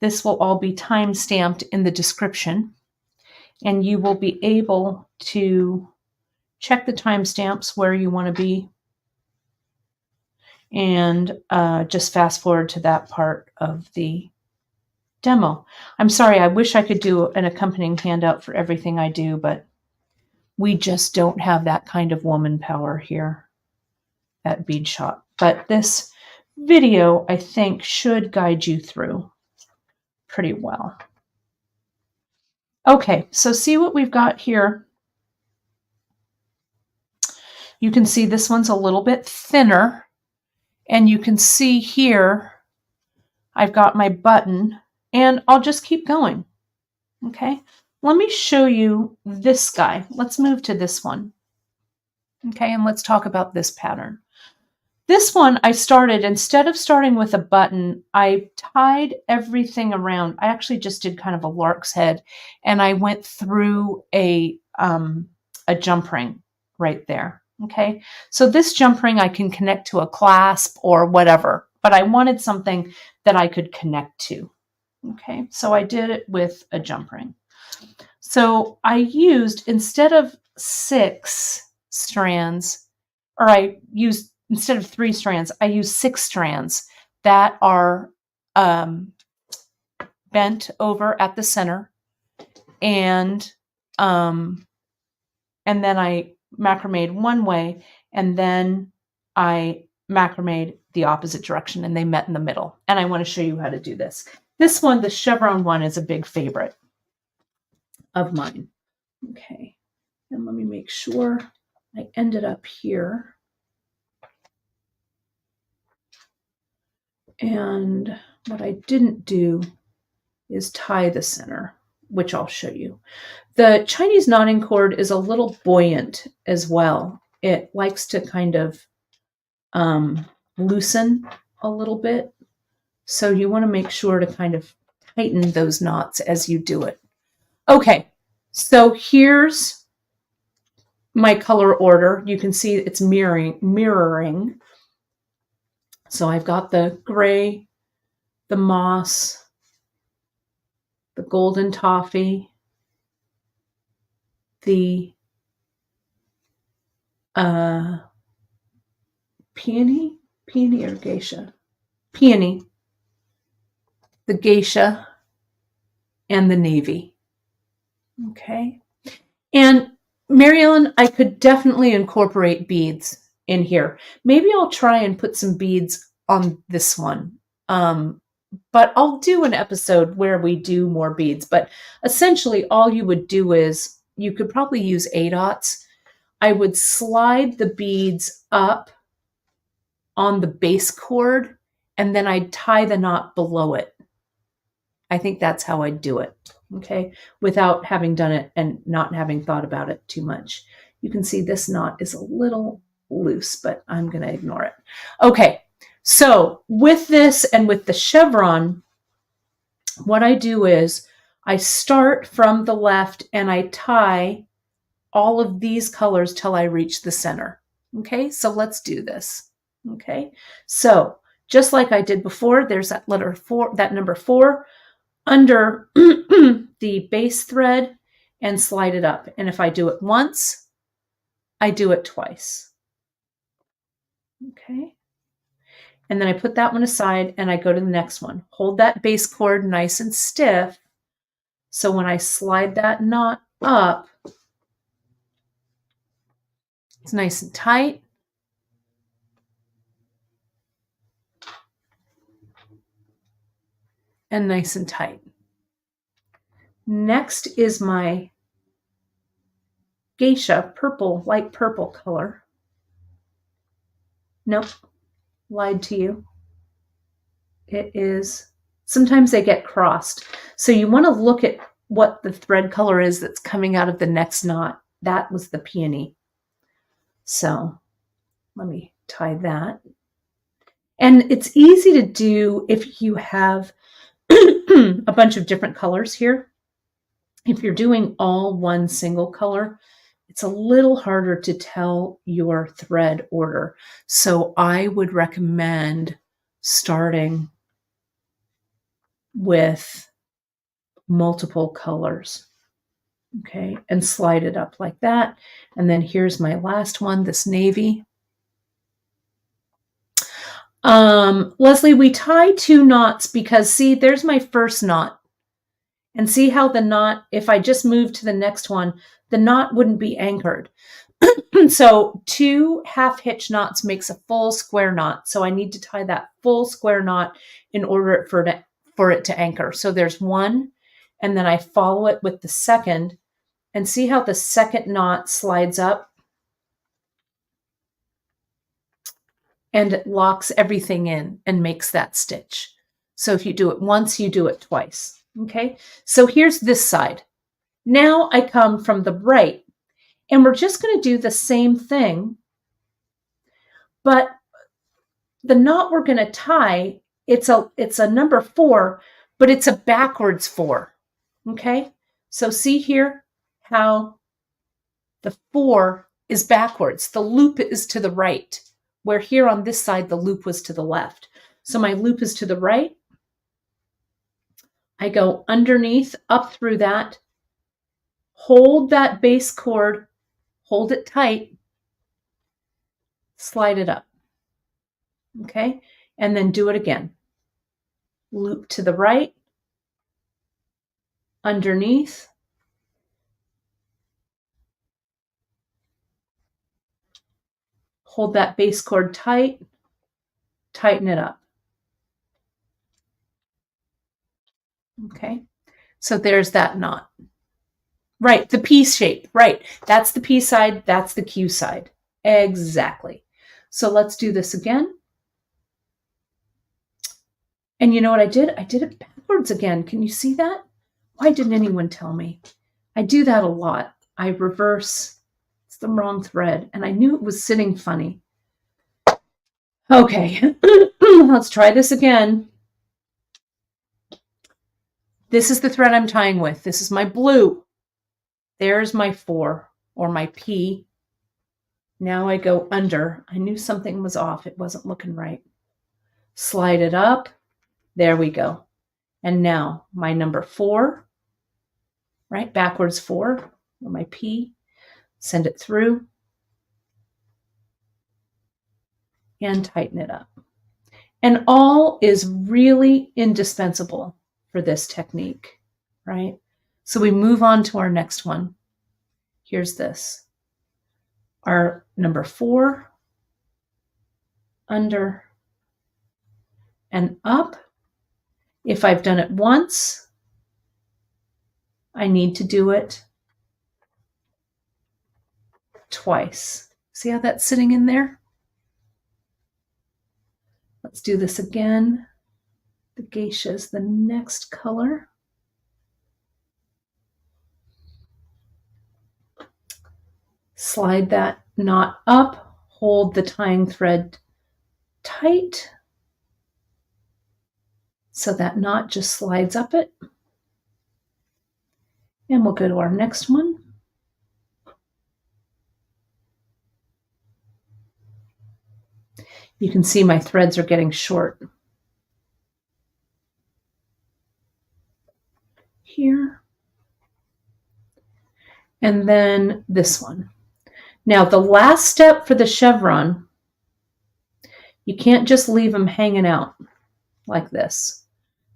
A: this will all be timestamped in the description, and you will be able to check the timestamps where you want to be and just fast forward to that part of the demo. I'm sorry, I wish I could do an accompanying handout for everything I do, but we just don't have that kind of woman power here at Beadshop. But this video, I think, should guide you through pretty well. Okay, so see what we've got here. You can see this one's a little bit thinner, and you can see here I've got my button, and I'll just keep going. Okay, let me show you this guy. Let's move to this one. Okay, and let's talk about this pattern. This one I started, instead of starting with a button, I tied everything around. I actually just did kind of a lark's head, and I went through a jump ring right there. Okay, so this jump ring I can connect to a clasp or whatever, but I wanted something that I could connect to. Okay, so I did it with a jump ring. So I used, instead of 6 strands, or I used, instead of 3 strands, I used 6 strands that are bent over at the center, and then I macrameed one way, and then I macrameed the opposite direction, and they met in the middle. And I want to show you how to do this. This one, the chevron one, is a big favorite of mine. Okay, and let me make sure I ended up here. And what I didn't do is tie the center, which I'll show you. The Chinese knotting cord is a little buoyant as well. It likes to kind of loosen a little bit. So you want to make sure to kind of tighten those knots as you do it. Okay, so here's my color order. You can see it's mirroring. So I've got the gray, the moss, the golden toffee, the peony or geisha? Peony, the geisha, and the navy. Okay. And Mary Ellen, I could definitely incorporate beads in here. Maybe I'll try and put some beads on this one. But I'll do an episode where we do more beads. But essentially, all you would do is, you could probably use A-dots. I would slide the beads up on the base cord, and then I'd tie the knot below it. I think that's how I'd do it, okay, without having done it and not having thought about it too much. You can see this knot is a little loose, but I'm going to ignore it. Okay, so with this and with the chevron, what I do is I start from the left and I tie all of these colors till I reach the center. Okay, so let's do this. Okay, so just like I did before, there's that letter 4, that number 4. under the base thread and slide it up. And if I do it once, I do it twice. Okay. And then I put that one aside and I go to the next one. Hold that base cord nice and stiff. So when I slide that knot up, it's nice and tight. And nice and tight. Next is my geisha purple, light purple color. Nope, lied to you. It is, sometimes they get crossed. So you want to look at what the thread color is that's coming out of the next knot. That was the peony. So let me tie that. And it's easy to do if you have a bunch of different colors here. If you're doing all one single color, it's a little harder to tell your thread order. So I would recommend starting with multiple colors. Okay, and slide it up like that. And then here's my last one, this navy. Leslie, we tie 2 knots because see, there's my first knot. And see how the knot, if I just move to the next one, the knot wouldn't be anchored. So 2 half hitch knots makes a full square knot. So I need to tie that full square knot in order for it to anchor. So there's 1, and then I follow it with the second, and see how the second knot slides up and it locks everything in and makes that stitch. So if you do it once, you do it twice. Okay, so here's this side. Now I come from the right, and we're just going to do the same thing, but the knot we're going to tie, it's a number 4, but it's a backwards 4. Okay, so see here how the 4 is backwards. The loop is to the right, where here on this side, the loop was to the left. So my loop is to the right. I go underneath, up through that, hold that base cord, hold it tight, slide it up. Okay, and then do it again. Loop to the right, underneath, hold that base cord tight, tighten it up. Okay, so there's that knot. Right, the P shape, right. That's the P side, that's the Q side. Exactly. So let's do this again. And you know what I did? I did it backwards again. Can you see that? Why didn't anyone tell me? I do that a lot. I reverse. It's the wrong thread. And I knew it was sitting funny. Okay, let's try this again. This is the thread I'm tying with. This is my blue. There's my 4, or my P. Now I go under. I knew something was off. It wasn't looking right. Slide it up. There we go. And now my number 4, right? Backwards 4, or my P. Send it through. And tighten it up. And all is really indispensable for this technique, right? So we move on to our next one. Here's this. Our number 4, under and up. If I've done it once, I need to do it twice. See how that's sitting in there? Let's do this again. The geisha is the next color. Slide that knot up, hold the tying thread tight so that knot just slides up it. And we'll go to our next one. You can see my threads are getting short. here. And then this one. Now, the last step for the chevron, you can't just leave them hanging out like this.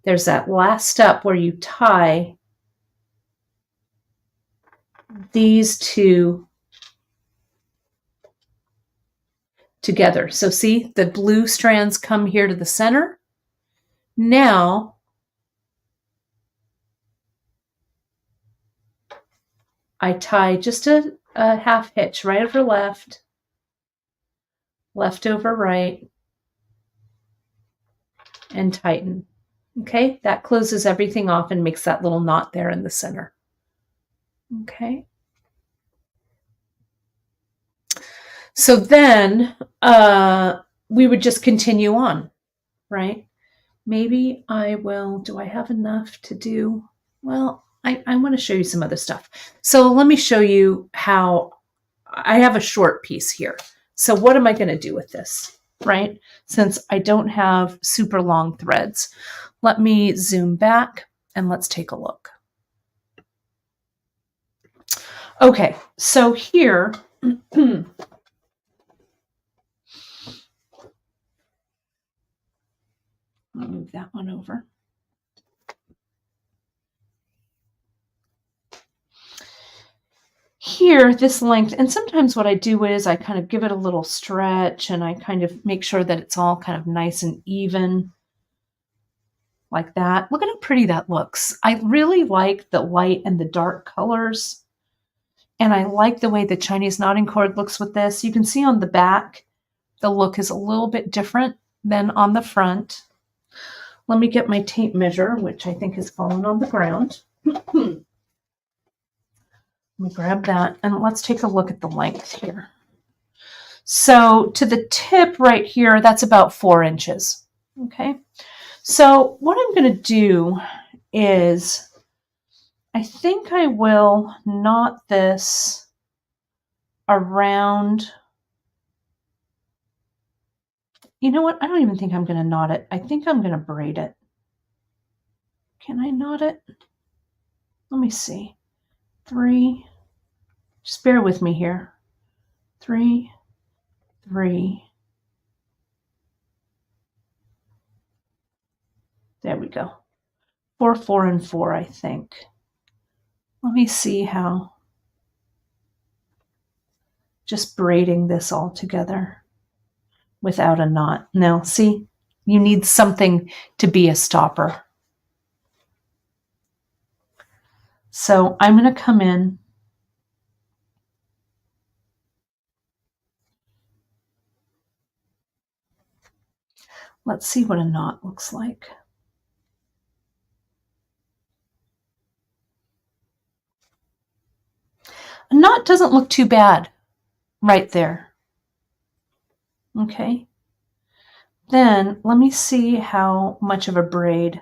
A: There's that last step where you tie these two together. So see, the blue strands come here to the center. Now, I tie just a half hitch, right over left, left over right, and tighten. Okay, that closes everything off and makes that little knot there in the center. Okay. So then we would just continue on, right? Maybe I will, do I have enough to do? Well, I want to show you some other stuff. So let me show you how I have a short piece here. So what am I going to do with this, right? Since I don't have super long threads. Let me zoom back and let's take a look. Okay, so here, I'll move that one over. Here, this length, and sometimes what I do is I kind of give it a little stretch and I kind of make sure that it's all kind of nice and even like that. Look at how pretty that looks. I really like the light and the dark colors. And I like the way the Chinese knotting cord looks with this. You can see on the back, the look is a little bit different than on the front. Let me get my tape measure, which I think has fallen on the ground. Let me grab that and let's take a look at the length here. So to the tip right here, that's about 4 inches. Okay. So what I'm going to do is I think I will knot this around. You know what? I don't even think I'm going to knot it. I think I'm going to braid it. Can I knot it? Let me see. 3. Just bear with me here. 3, 3. There we go. 4, 4, and 4, I think. Let me see how. Just braiding this all together without a knot. Now, see, you need something to be a stopper. So I'm going to come in. Let's see what a knot looks like. A knot doesn't look too bad right there. Okay. Then let me see how much of a braid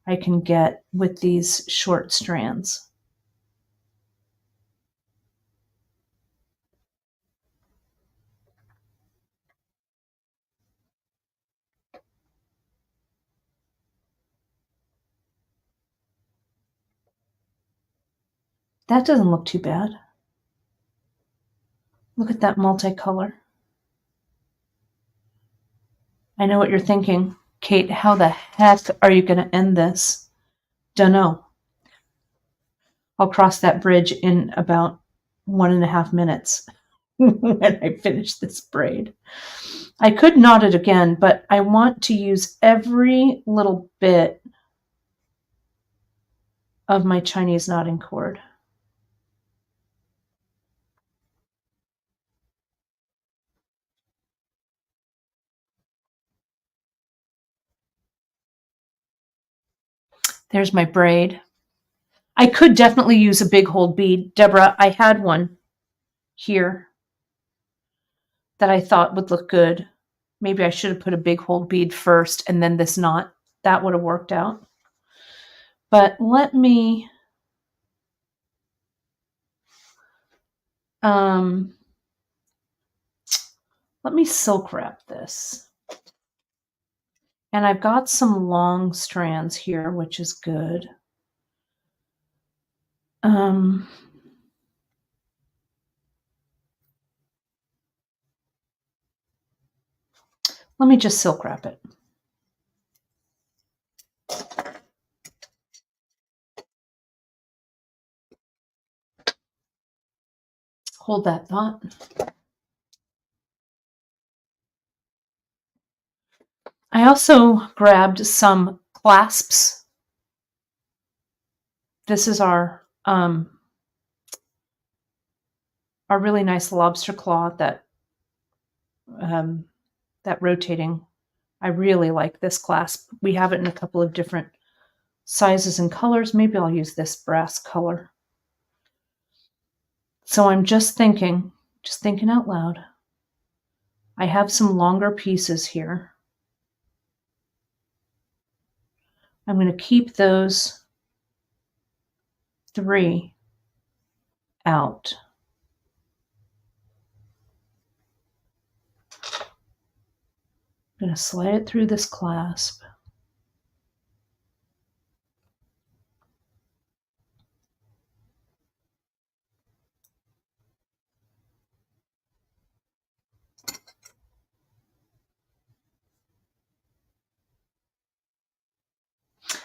A: I can get with these short strands. That doesn't look too bad. Look at that multicolor. I know what you're thinking. Kate, how the heck are you going to end this? Dunno. I'll cross that bridge in about 1.5 minutes when I finish this braid. I could knot it again, but I want to use every little bit of my Chinese knotting cord. There's my braid. I could definitely use a big hold bead. Deborah, I had one here that I thought would look good. Maybe I should have put a big hold bead first and then this knot. That would have worked out. But let me silk wrap this. And I've got some long strands here, which is good. Let me just silk wrap it. Hold that thought. I also grabbed some clasps. This is our really nice lobster claw that rotating. I really like this clasp. We have it in a couple of different sizes and colors. Maybe I'll use this brass color. So I'm just thinking out loud. I have some longer pieces here. I'm going to keep those 3 out. I'm going to slide it through this clasp.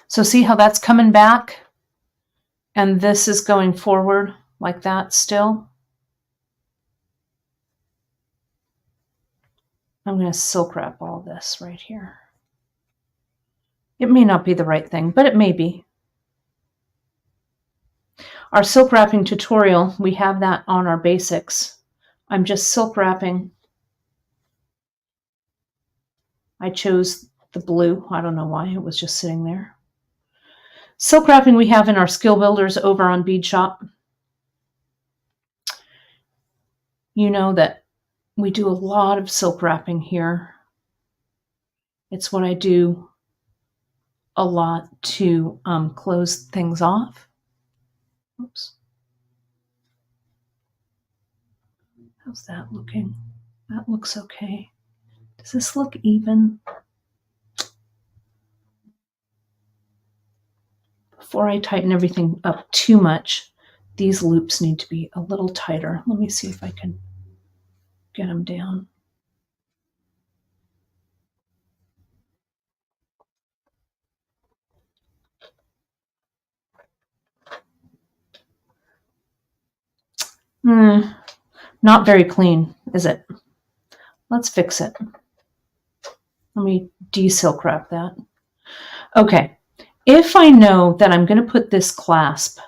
A: So see how that's coming back? And this is going forward like that still. I'm going to silk wrap all this right here. It may not be the right thing, but it may be. Our silk wrapping tutorial, we have that on our basics. I'm just silk wrapping. I chose the blue. I don't know why, it was just sitting there. Silk wrapping we have in our Skillbuilders over on Beadshop. You know that we do a lot of silk wrapping here. It's what I do a lot to close things off. Oops. How's that looking? That looks okay. Does this look even? Before I tighten everything up too much, these loops need to be a little tighter. Let me see if I can get them down. Not very clean, is it? Let's fix it. Let me de-silk wrap that. Okay, if I know that I'm going to put this clasp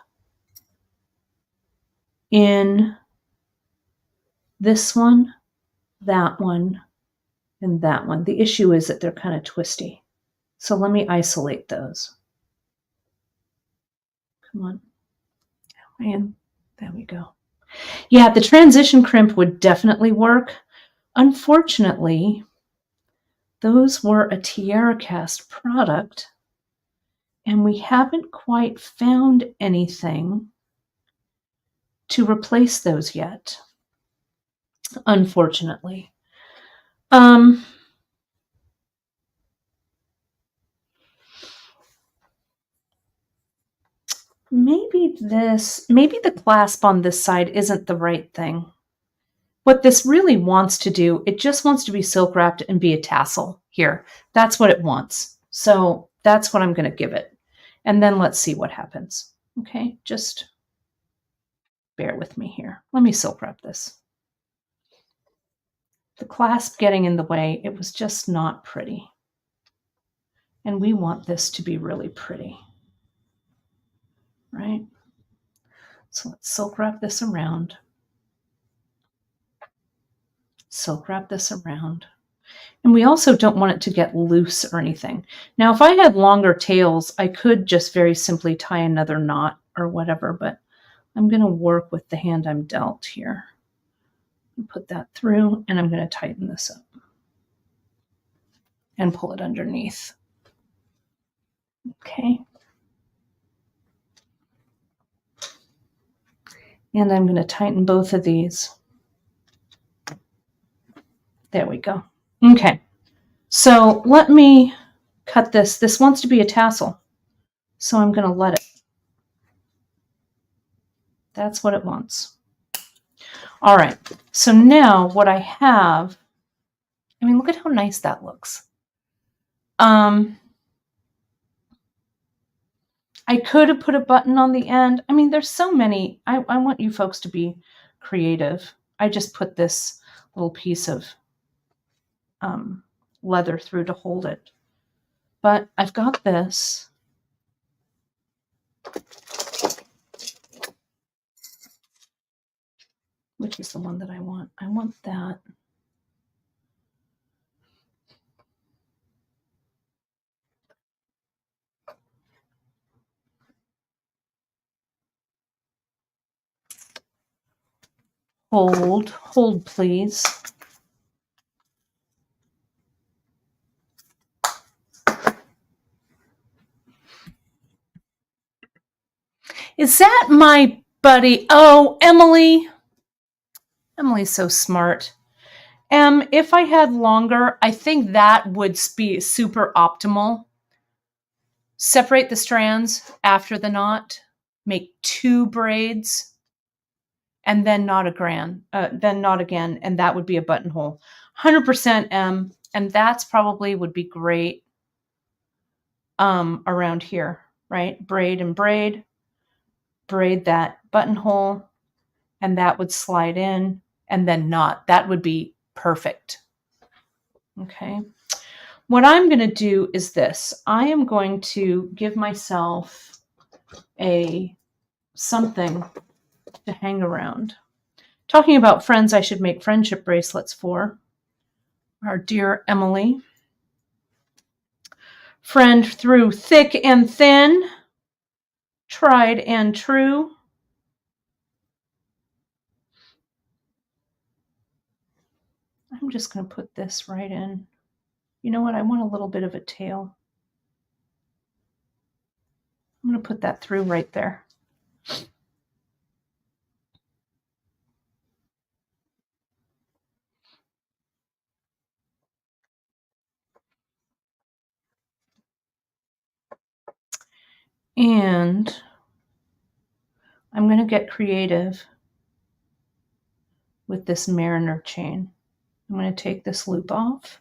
A: in this one, that one, and that one, the issue is that they're kind of twisty. So let me isolate those. Come on. And there we go. Yeah, the transition crimp would definitely work. Unfortunately, those were a Tiara Cast product, and we haven't quite found anything to replace those yet, unfortunately. Maybe the clasp on this side isn't the right thing. What this really wants to do, it just wants to be silk wrapped and be a tassel here. That's what it wants. So that's what I'm going to give it. And then let's see what happens. Okay, just bear with me here. Let me silk wrap this. The clasp getting in the way, it was just not pretty. And we want this to be really pretty, right? So let's silk wrap this around. Silk wrap this around. And we also don't want it to get loose or anything. Now, if I had longer tails, I could just very simply tie another knot or whatever, but I'm going to work with the hand I'm dealt here. Put that through, and I'm going to tighten this up and pull it underneath. Okay. And I'm going to tighten both of these. There we go. Okay. So let me cut this. This wants to be a tassel, so I'm going to let it. That's what it wants. All right. So now what I have, I mean, look at how nice that looks. I could have put a button on the end. I mean, there's so many. I want you folks to be creative. I just put this little piece of leather through to hold it. But I've got this. Which is the one that I want? I want that. Hold, please. Is that my buddy? Oh, Emily. Emily's so smart. If I had longer, I think that would be super optimal. Separate the strands after the knot, make 2 braids, and then knot again, and that would be a buttonhole. 100% M, and that's probably would be great around here, right? Braid and braid that buttonhole, and that would slide in, and then knot. That would be perfect. Okay. What I'm going to do is this. I am going to give myself something to hang around. Talking about friends I should make friendship bracelets for. Our dear Emily. Friend through thick and thin. Tried and true. I'm just going to put this right in. You know what? I want a little bit of a tail. I'm going to put that through right there. And I'm going to get creative with this mariner chain. I'm going to take this loop off.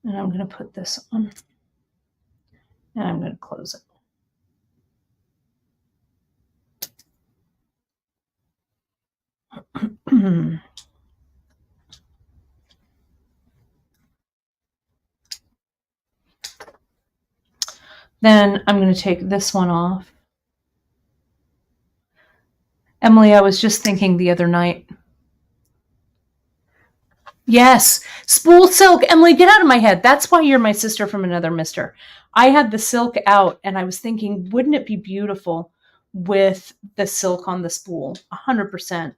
A: And I'm going to put this on. And I'm going to close it. Then I'm going to take this one off. Emily, I was just thinking the other night. Yes, spool silk. Emily, get out of my head. That's why you're my sister from another mister. I had the silk out and I was thinking, wouldn't it be beautiful with the silk on the spool? 100%.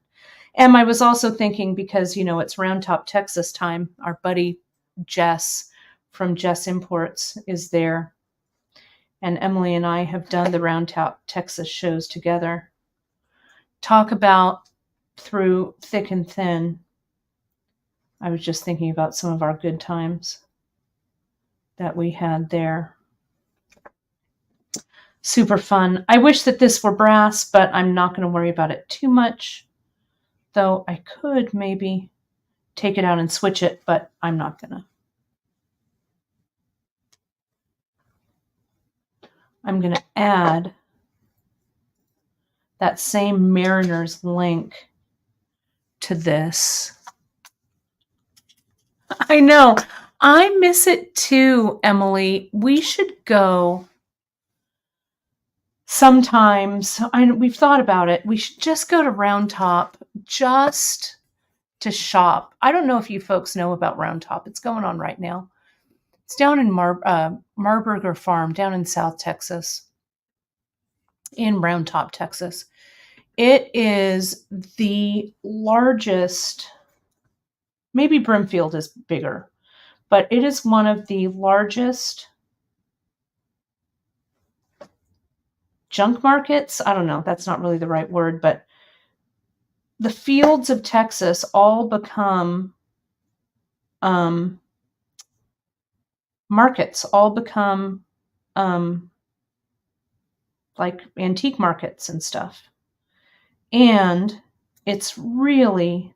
A: And I was also thinking, because, it's Round Top, Texas time, our buddy Jess from Jess Imports is there. And Emily and I have done the Round Top, Texas shows together. Talk about through thick and thin. I was just thinking about some of our good times that we had there. Super fun. I wish that this were brass, but I'm not going to worry about it too much. Though I could maybe take it out and switch it, but I'm not going to. I'm going to add that same Mariner's link to this. I know. I miss it too, Emily. We should go sometimes. We've thought about it. We should just go to Round Top just to shop. I don't know if you folks know about Round Top. It's going on right now. It's down in Marburger Farm, down in South Texas, in Round Top, Texas. It is the largest, maybe Brimfield is bigger, but it is one of the largest junk markets. I don't know, that's not really the right word, but the fields of Texas all become markets, all become like antique markets and stuff. And it's really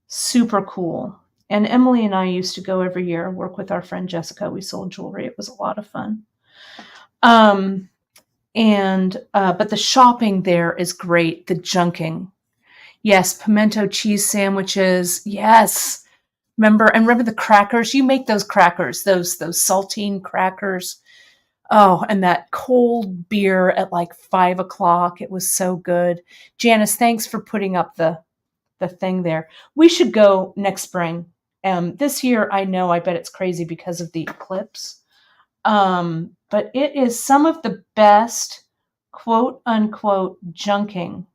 A: super cool. And Emily and I used to go every year, work with our friend Jessica. We sold jewelry. It was a lot of fun. But the shopping there is great. The junking. Yes, pimento cheese sandwiches. Yes. Remember the crackers? You make those crackers, those saltine crackers. Oh, and that cold beer at like 5 o'clock. It was so good. Janice, thanks for putting up the thing there. We should go next spring. This year, I bet it's crazy because of the eclipse. But it is some of the best quote unquote junking.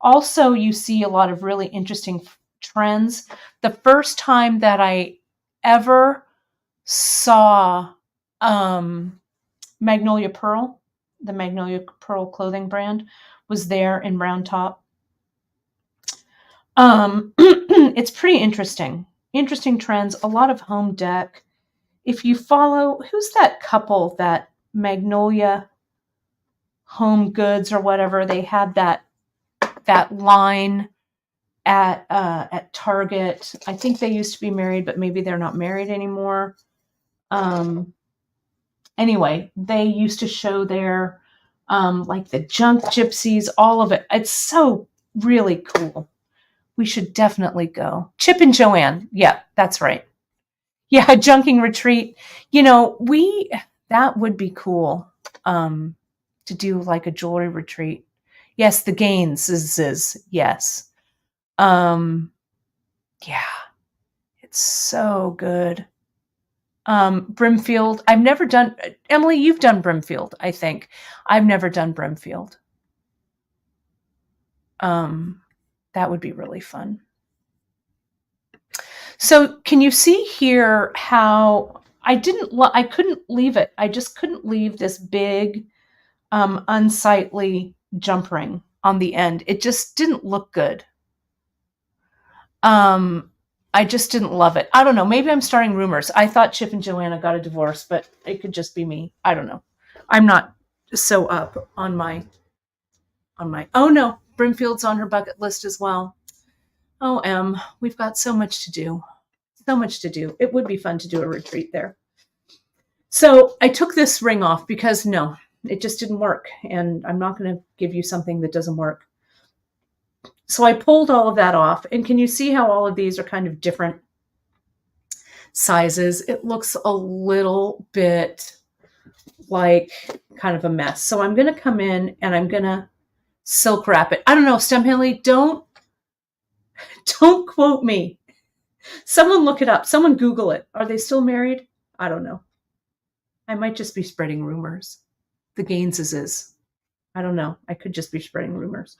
A: Also, you see a lot of really interesting trends. The first time that I ever saw Magnolia Pearl, the Magnolia Pearl clothing brand, was there in Round Top. It's pretty interesting. Interesting trends, a lot of home dec. If you follow, who's that couple, that Magnolia Home Goods or whatever, they had that line at Target. I think they used to be married, but maybe they're not married anymore. Anyway, they used to show their like the junk gypsies, all of it. It's so really cool. We should definitely go. Chip and Joanne. Yeah, that's right. Yeah, a junking retreat. That would be cool to do like a jewelry retreat. Yes, the Gaines is yes. Yeah, it's so good. Brimfield. I've never done, Emily, you've done Brimfield, I think. I've never done Brimfield. That would be really fun. So can you see here how I couldn't leave it. I just couldn't leave this big, unsightly jump ring on the end. It just didn't look good. I just didn't love it. I don't know. Maybe I'm starting rumors. I thought Chip and Joanna got a divorce, but it could just be me. I don't know. I'm not so up on my, oh no, Brimfield's on her bucket list as well. Oh, we've got so much to do. So much to do. It would be fun to do a retreat there. So I took this ring off because no, it just didn't work. And I'm not going to give you something that doesn't work. So I pulled all of that off. And can you see how all of these are kind of different sizes? It looks a little bit like kind of a mess. So I'm going to come in and I'm going to silk wrap it. I don't know, Stem Haley, don't quote me. Someone look it up. Someone Google it. Are they still married? I don't know. I might just be spreading rumors. The Gaineses is. I don't know. I could just be spreading rumors.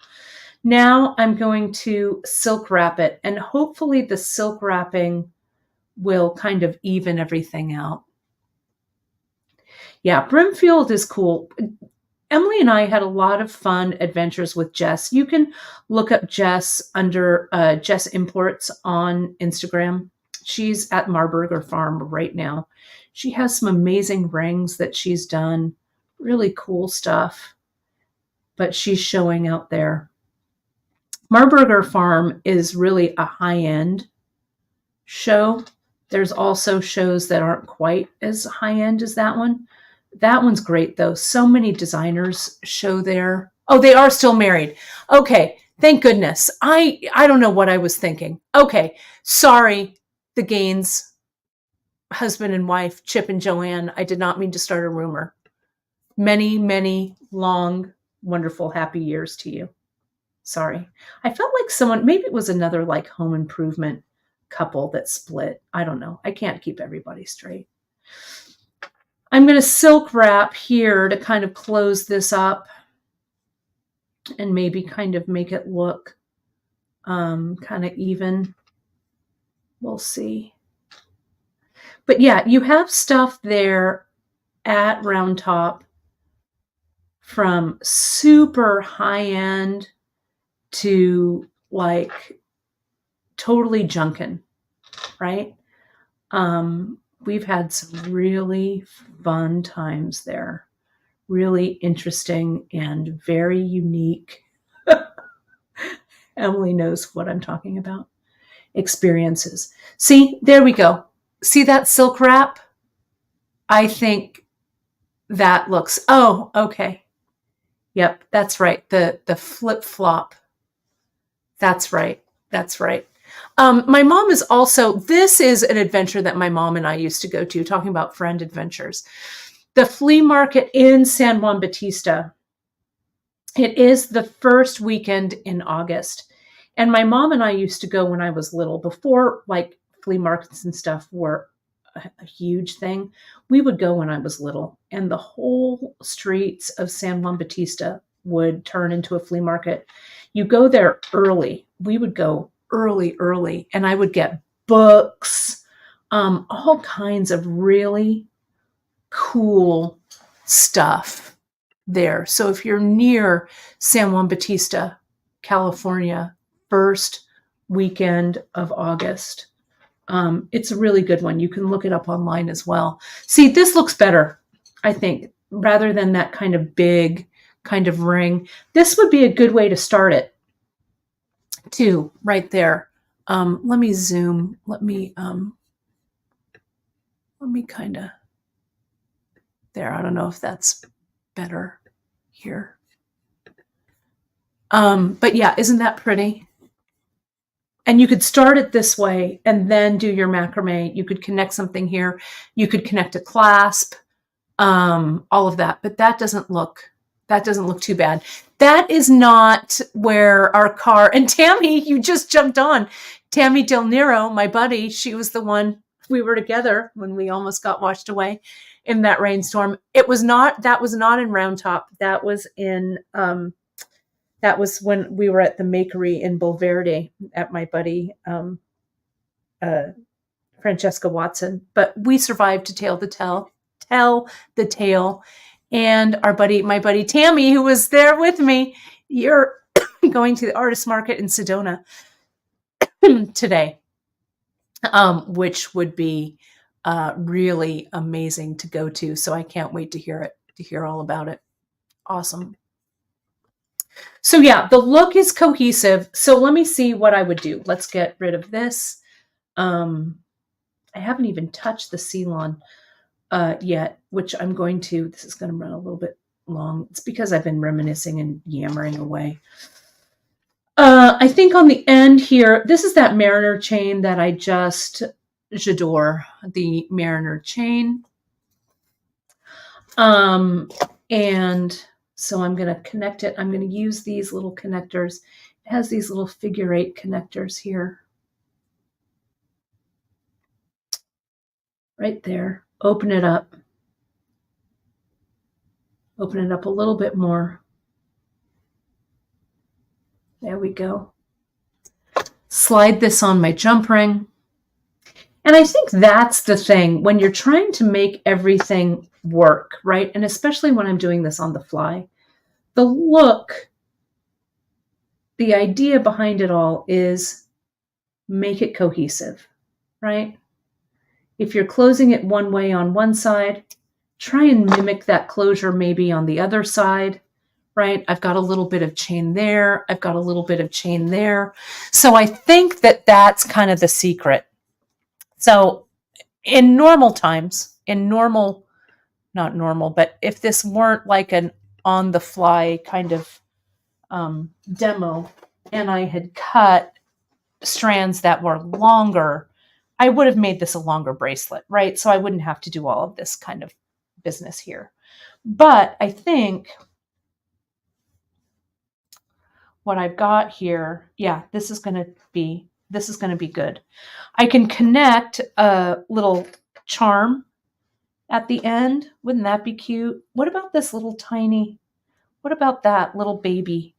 A: Now I'm going to silk wrap it, and hopefully the silk wrapping will kind of even everything out. Yeah, Brimfield is cool. Emily and I had a lot of fun adventures with Jess. You can look up Jess under Jess Imports on Instagram. She's at Marburger Farm right now. She has some amazing rings that she's done. Really cool stuff. But she's showing out there. Marburger Farm is really a high-end show. There's also shows that aren't quite as high-end as that one. That one's great, though. So many designers show there. Oh, they are still married. Okay, thank goodness. I don't know what I was thinking. Okay, sorry, the Gaines, husband and wife, Chip and Joanne. I did not mean to start a rumor. Many, many long, wonderful, happy years to you. Sorry. I felt like someone, maybe it was another like home improvement couple that split. I don't know. I can't keep everybody straight. I'm going to silk wrap here to kind of close this up and maybe kind of make it look kind of even. We'll see. But yeah, you have stuff there at Round Top from super high end to like totally junkin', right? We've had some really fun times there. really interesting and very unique. Emily knows what I'm talking about. Experiences. See, there we go. See that silk wrap? I think that looks, oh, okay. Yep, that's right. The flip flop. That's right. That's right. My mom is also, this is an adventure that my mom and I used to go to, talking about friend adventures. The flea market in San Juan Bautista. It is the first weekend in August. And my mom and I used to go when I was little, before like flea markets and stuff were a huge thing. We would go when I was little, and the whole streets of San Juan Bautista would turn into a flea market. You go there early. We would go early, and I would get books, all kinds of really cool stuff there. So if you're near San Juan Bautista, California, first weekend of August, it's a really good one. You can look it up online as well. See, this looks better, I think, rather than that kind of big kind of ring. This would be a good way to start it too, right there. Let me zoom. Let me kind of there. I don't know if that's better here. But yeah, isn't that pretty? And you could start it this way and then do your macrame. You could connect something here. You could connect a clasp, all of that. But that doesn't look too bad. That is not where our car, and Tammy, you just jumped on. Tammy Del Nero, my buddy, she was the one, we were together when we almost got washed away in that rainstorm. That was not in Round Top. That was in, that was when we were at the Makery in Bulverde at my buddy, Francesca Watson. But we survived to tell the tale. And my buddy Tammy, who was there with me, you're going to the artist market in Sedona today, which would be really amazing to go to. So I can't wait to hear all about it. Awesome. So yeah, the look is cohesive. So let me see what I would do. Let's get rid of this. I haven't even touched the C-Lon yet, which I'm going to. This is going to run a little bit long. It's because I've been reminiscing and yammering away. I think on the end here, this is that Mariner chain that I just j'adore, the Mariner chain. And so I'm going to connect it. I'm going to use these little connectors. It has these little figure 8 connectors here. Right there. Open it up. Open it up a little bit more. There we go. Slide this on my jump ring. And I think that's the thing when you're trying to make everything work, right? And especially when I'm doing this on the fly, the look, the idea behind it all is make it cohesive, right? If you're closing it one way on one side, try and mimic that closure maybe on the other side, right? I've got a little bit of chain there. I've got a little bit of chain there. So I think that that's kind of the secret. So in normal times, not normal, but if this weren't like an on the fly kind of demo and I had cut strands that were longer, I would have made this a longer bracelet, right? So I wouldn't have to do all of this kind of business here. But I think what I've got here, yeah, this is going to be good. I can connect a little charm at the end. Wouldn't that be cute? What about this little tiny, what about that little baby?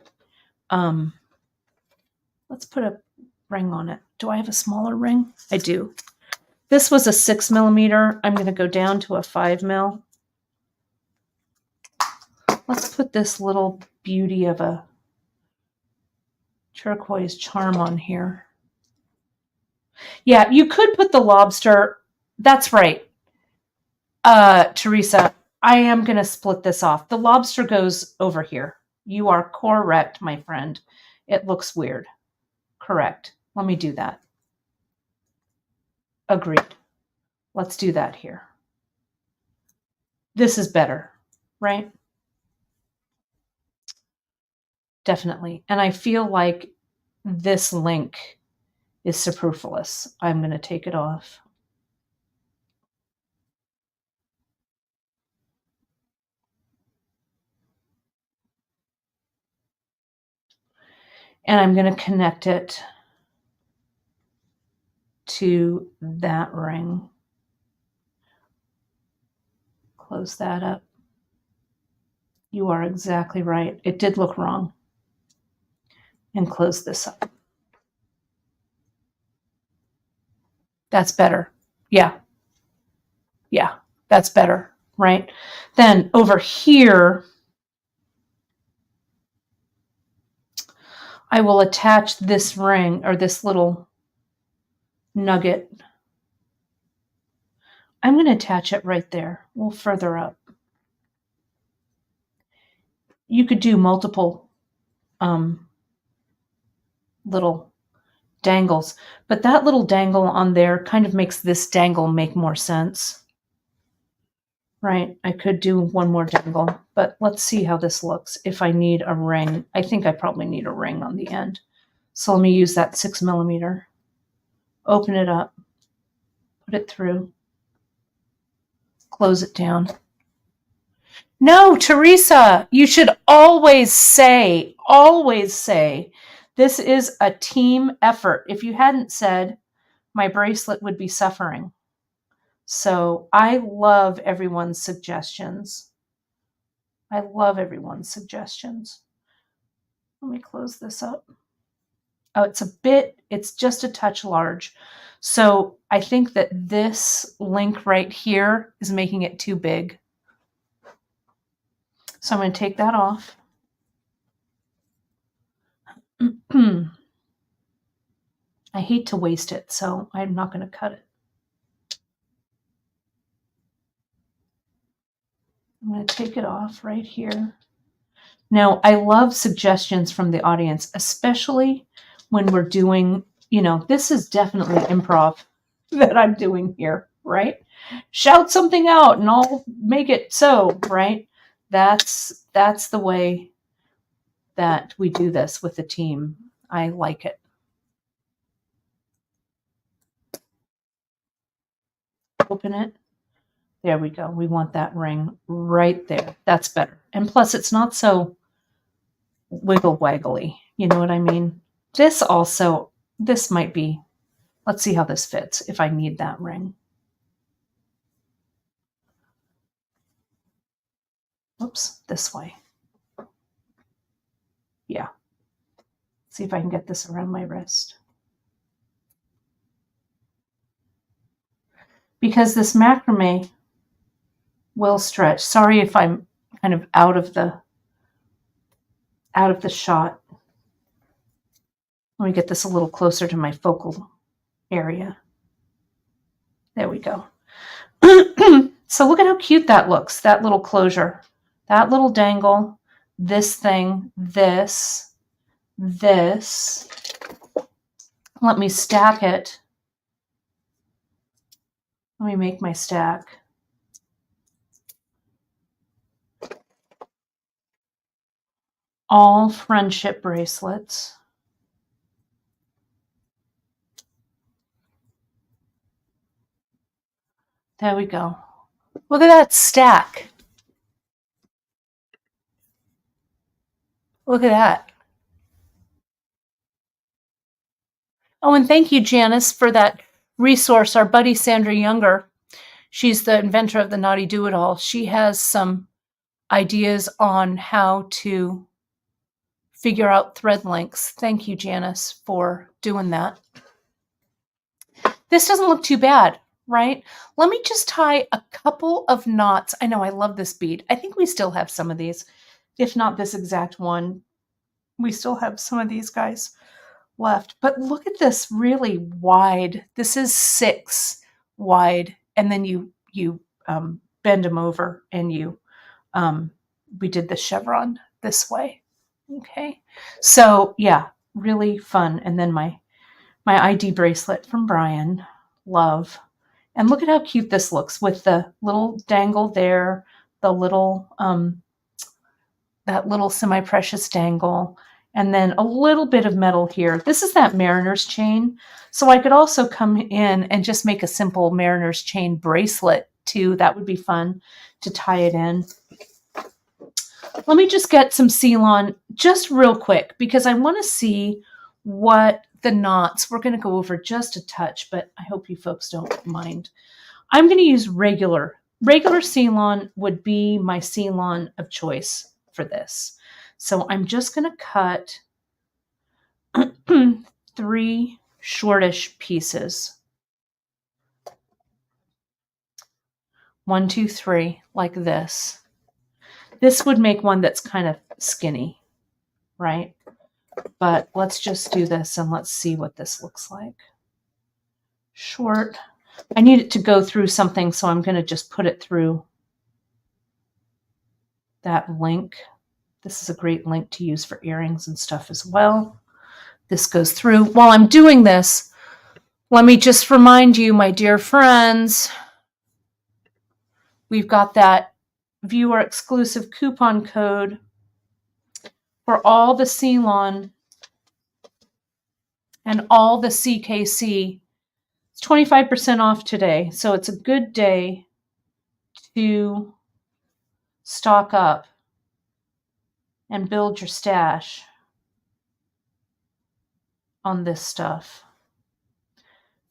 A: Let's put a ring on it. Do I have a smaller ring? I do. This was a 6mm. I'm going to go down to a 5mm. Let's put this little beauty of a turquoise charm on here. Yeah, you could put the lobster. That's right. Teresa, I am going to split this off. The lobster goes over here. You are correct, my friend. It looks weird. Correct. Let me do that. Agreed. Let's do that here. This is better, right? Definitely. And I feel like this link is superfluous. I'm going to take it off. And I'm going to connect it to that ring. Close that up. You are exactly right. It did look wrong. And close this up. That's better. Yeah. Yeah, that's better, right? Then over here, I will attach this ring or this little nugget. I'm going to attach it right there. We'll further up. You could do multiple little dangles, but that little dangle on there kind of makes this dangle make more sense, right? I could do one more dangle, but let's see how this looks. If I need a ring, I think I probably need a ring on the end. So let me use that 6mm. Open it up, put it through, close it down. No, Teresa, you should always say, this is a team effort. If you hadn't said, my bracelet would be suffering. So I love everyone's suggestions. Let me close this up. Oh, it's just a touch large. So I think that this link right here is making it too big. So I'm going to take that off. I hate to waste it, so I'm not going to cut it. I'm going to take it off right here. Now, I love suggestions from the audience, especially when we're doing, this is definitely improv that I'm doing here, right? Shout something out and I'll make it so, right? That's the way that we do this with the team. I like it. Open it. There we go. We want that ring right there. That's better. And plus, it's not so wiggle waggly. You know what I mean? This might be, let's see how this fits if I need that ring. Oops, this way. Yeah. See if I can get this around my wrist. Because this macrame will stretch. Sorry if I'm kind of out of the shot. Let me get this a little closer to my focal area. There we go. So look at how cute that looks, that little closure, that little dangle, this thing, this. Let me stack it. Let me make my stack. All friendship bracelets. There we go. Look at that stack. Look at that. Oh, and thank you, Janice, for that resource. Our buddy Sandra Younger, she's the inventor of the Naughty Do-It-All. She has some ideas on how to figure out thread lengths. Thank you, Janice, for doing that. This doesn't look too bad, right? Let me just tie a couple of knots. I know I love this bead. I think we still have some of these. If not this exact one, we still have some of these guys left. But look at this really wide. This is 6 wide. And then you bend them over and we did the chevron this way. Okay. So yeah, really fun. And then my ID bracelet from Brian, love. And look at how cute this looks with the little dangle there, the little, that little semi-precious dangle, and then a little bit of metal here. This is that mariner's chain. So I could also come in and just make a simple mariner's chain bracelet too. That would be fun to tie it in. Let me just get some C-Lon just real quick because I want to see what the knots, we're going to go over just a touch, but I hope you folks don't mind. I'm going to use regular C-Lon would be my C-Lon of choice for this. So I'm just going to cut 3 shortish pieces. 1, 2, 3, like this. This would make one that's kind of skinny, right? But let's just do this and let's see what this looks like. Short. I need it to go through something, so I'm going to just put it through that link. This is a great link to use for earrings and stuff as well. This goes through. While I'm doing this, let me just remind you, my dear friends, we've got that viewer exclusive coupon code for all the C-Lon and all the CKC. It's 25% off today, so it's a good day to stock up and build your stash on this stuff.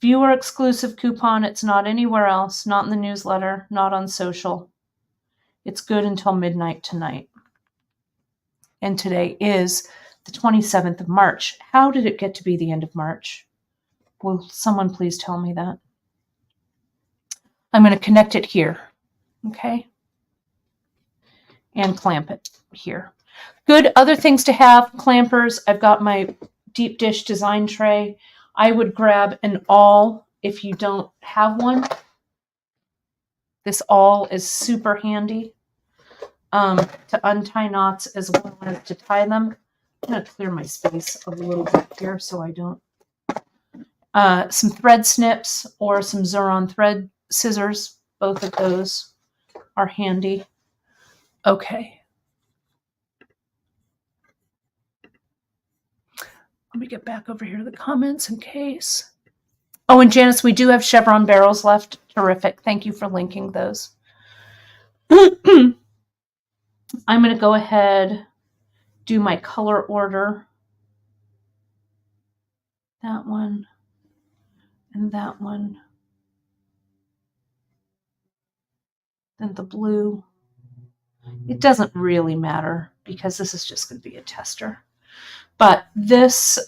A: Viewer exclusive coupon. It's not anywhere else, not in the newsletter, not on social. It's good until midnight tonight. And today is the 27th of March. How did it get to be the end of March? Will someone please tell me that? I'm going to connect it here, okay? And clamp it here. Good other things to have, clampers. I've got my deep dish design tray. I would grab an awl if you don't have one. This awl is super handy to untie knots as well as to tie them. I'm going to clear my space a little bit here so I don't. Some thread snips or some Xeron thread scissors. Both of those are handy. Okay. Let me get back over here to the comments in case. Oh, and Janice, we do have chevron barrels left. Terrific. Thank you for linking those. I'm going to go ahead, do my color order. That one and that one. Then the blue. It doesn't really matter because this is just going to be a tester. But this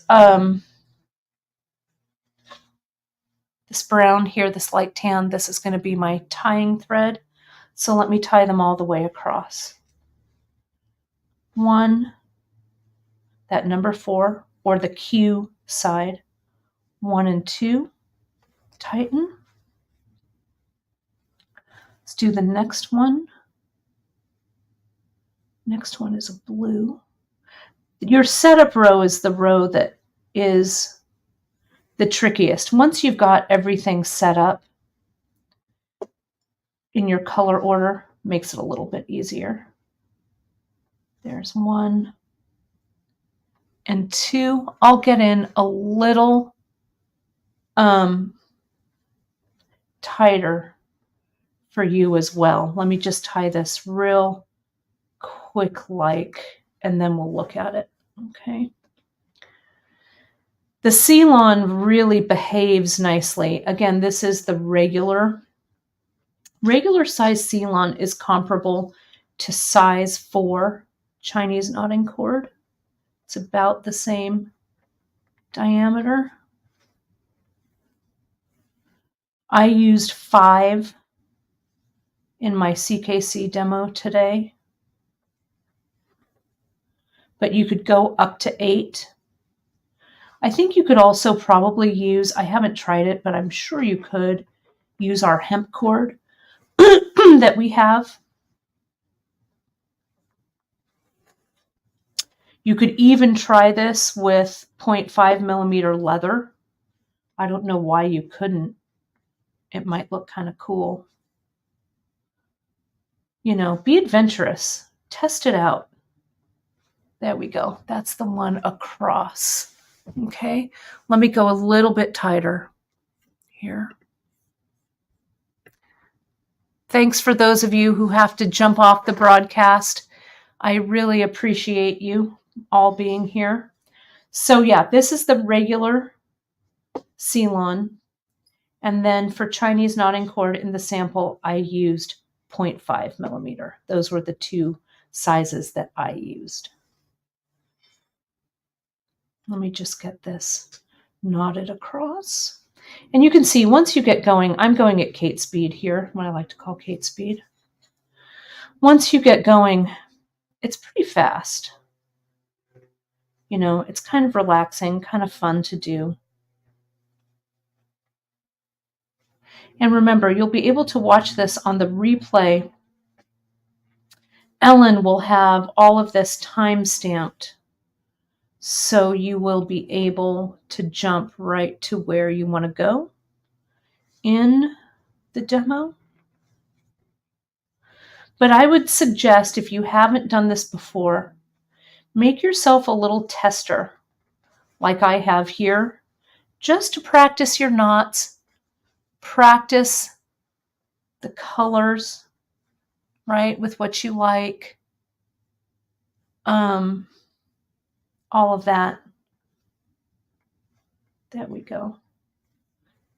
A: this brown here, this light tan, this is going to be my tying thread. So let me tie them all the way across. 1, that number 4, or the Q side. 1 and 2, tighten. Let's do the next one. Next one is a blue. Your setup row is the row that is the trickiest. Once you've got everything set up in your color order, makes it a little bit easier. There's 1 and 2. I'll get in a little tighter for you as well. Let me just tie this real quick and then we'll look at it. Okay. The C-Lon really behaves nicely. Again, this is the regular size C-Lon is comparable to size 4 Chinese knotting cord. It's about the same diameter. I used 5 in my CKC demo today, but you could go up to 8. I think you could also probably use, I haven't tried it, but I'm sure you could use our hemp cord. that we have. You could even try this with 0.5 millimeter leather. I don't know why you couldn't. It might look kind of cool. You know, be adventurous. Test it out. There we go. That's the one across. Okay, let me go a little bit tighter here. Thanks for those of you who have to jump off the broadcast. I really appreciate you all being here. So yeah, this is the regular C-Lon. And then for Chinese knotting cord in the sample, I used 0.5 millimeter. Those were the two sizes that I used. Let me just get this knotted across. And you can see once you get going, I'm going at Kate speed here, what I like to call Kate speed. Once you get going, it's pretty fast. You know, it's kind of relaxing, kind of fun to do. And remember, you'll be able to watch this on the replay. Ellen will have all of this time stamped, so you will be able to jump right to where you want to go in the demo. But I would suggest, if you haven't done this before, make yourself a little tester like I have here, just to practice your knots, practice the colors, right, with what you like, all of that. There we go.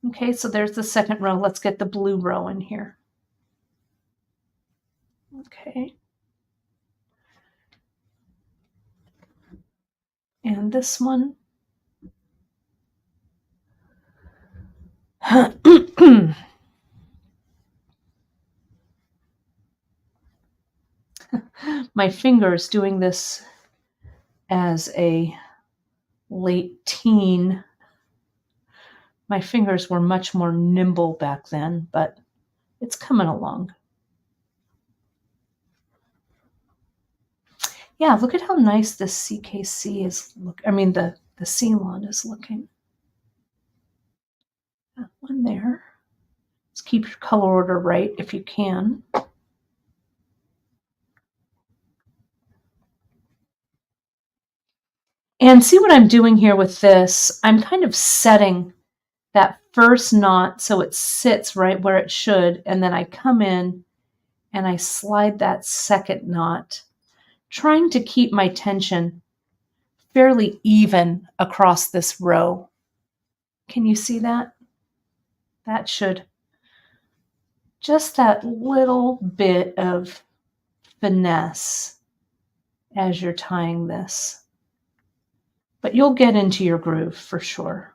A: Okay, so there's the second row. Let's get the blue row in here. Okay. And this one. My fingers doing this as a late teen. My fingers were much more nimble back then, but it's coming along. Yeah, look at how nice this CKC is the C-Lon is looking. That one there. Let's keep your color order right if you can. And see what I'm doing here with this? I'm kind of setting that first knot so it sits right where it should, and then I come in and I slide that second knot, trying to keep my tension fairly even across this row. Can you see that? That should, just that little bit of finesse as you're tying this. But you'll get into your groove for sure.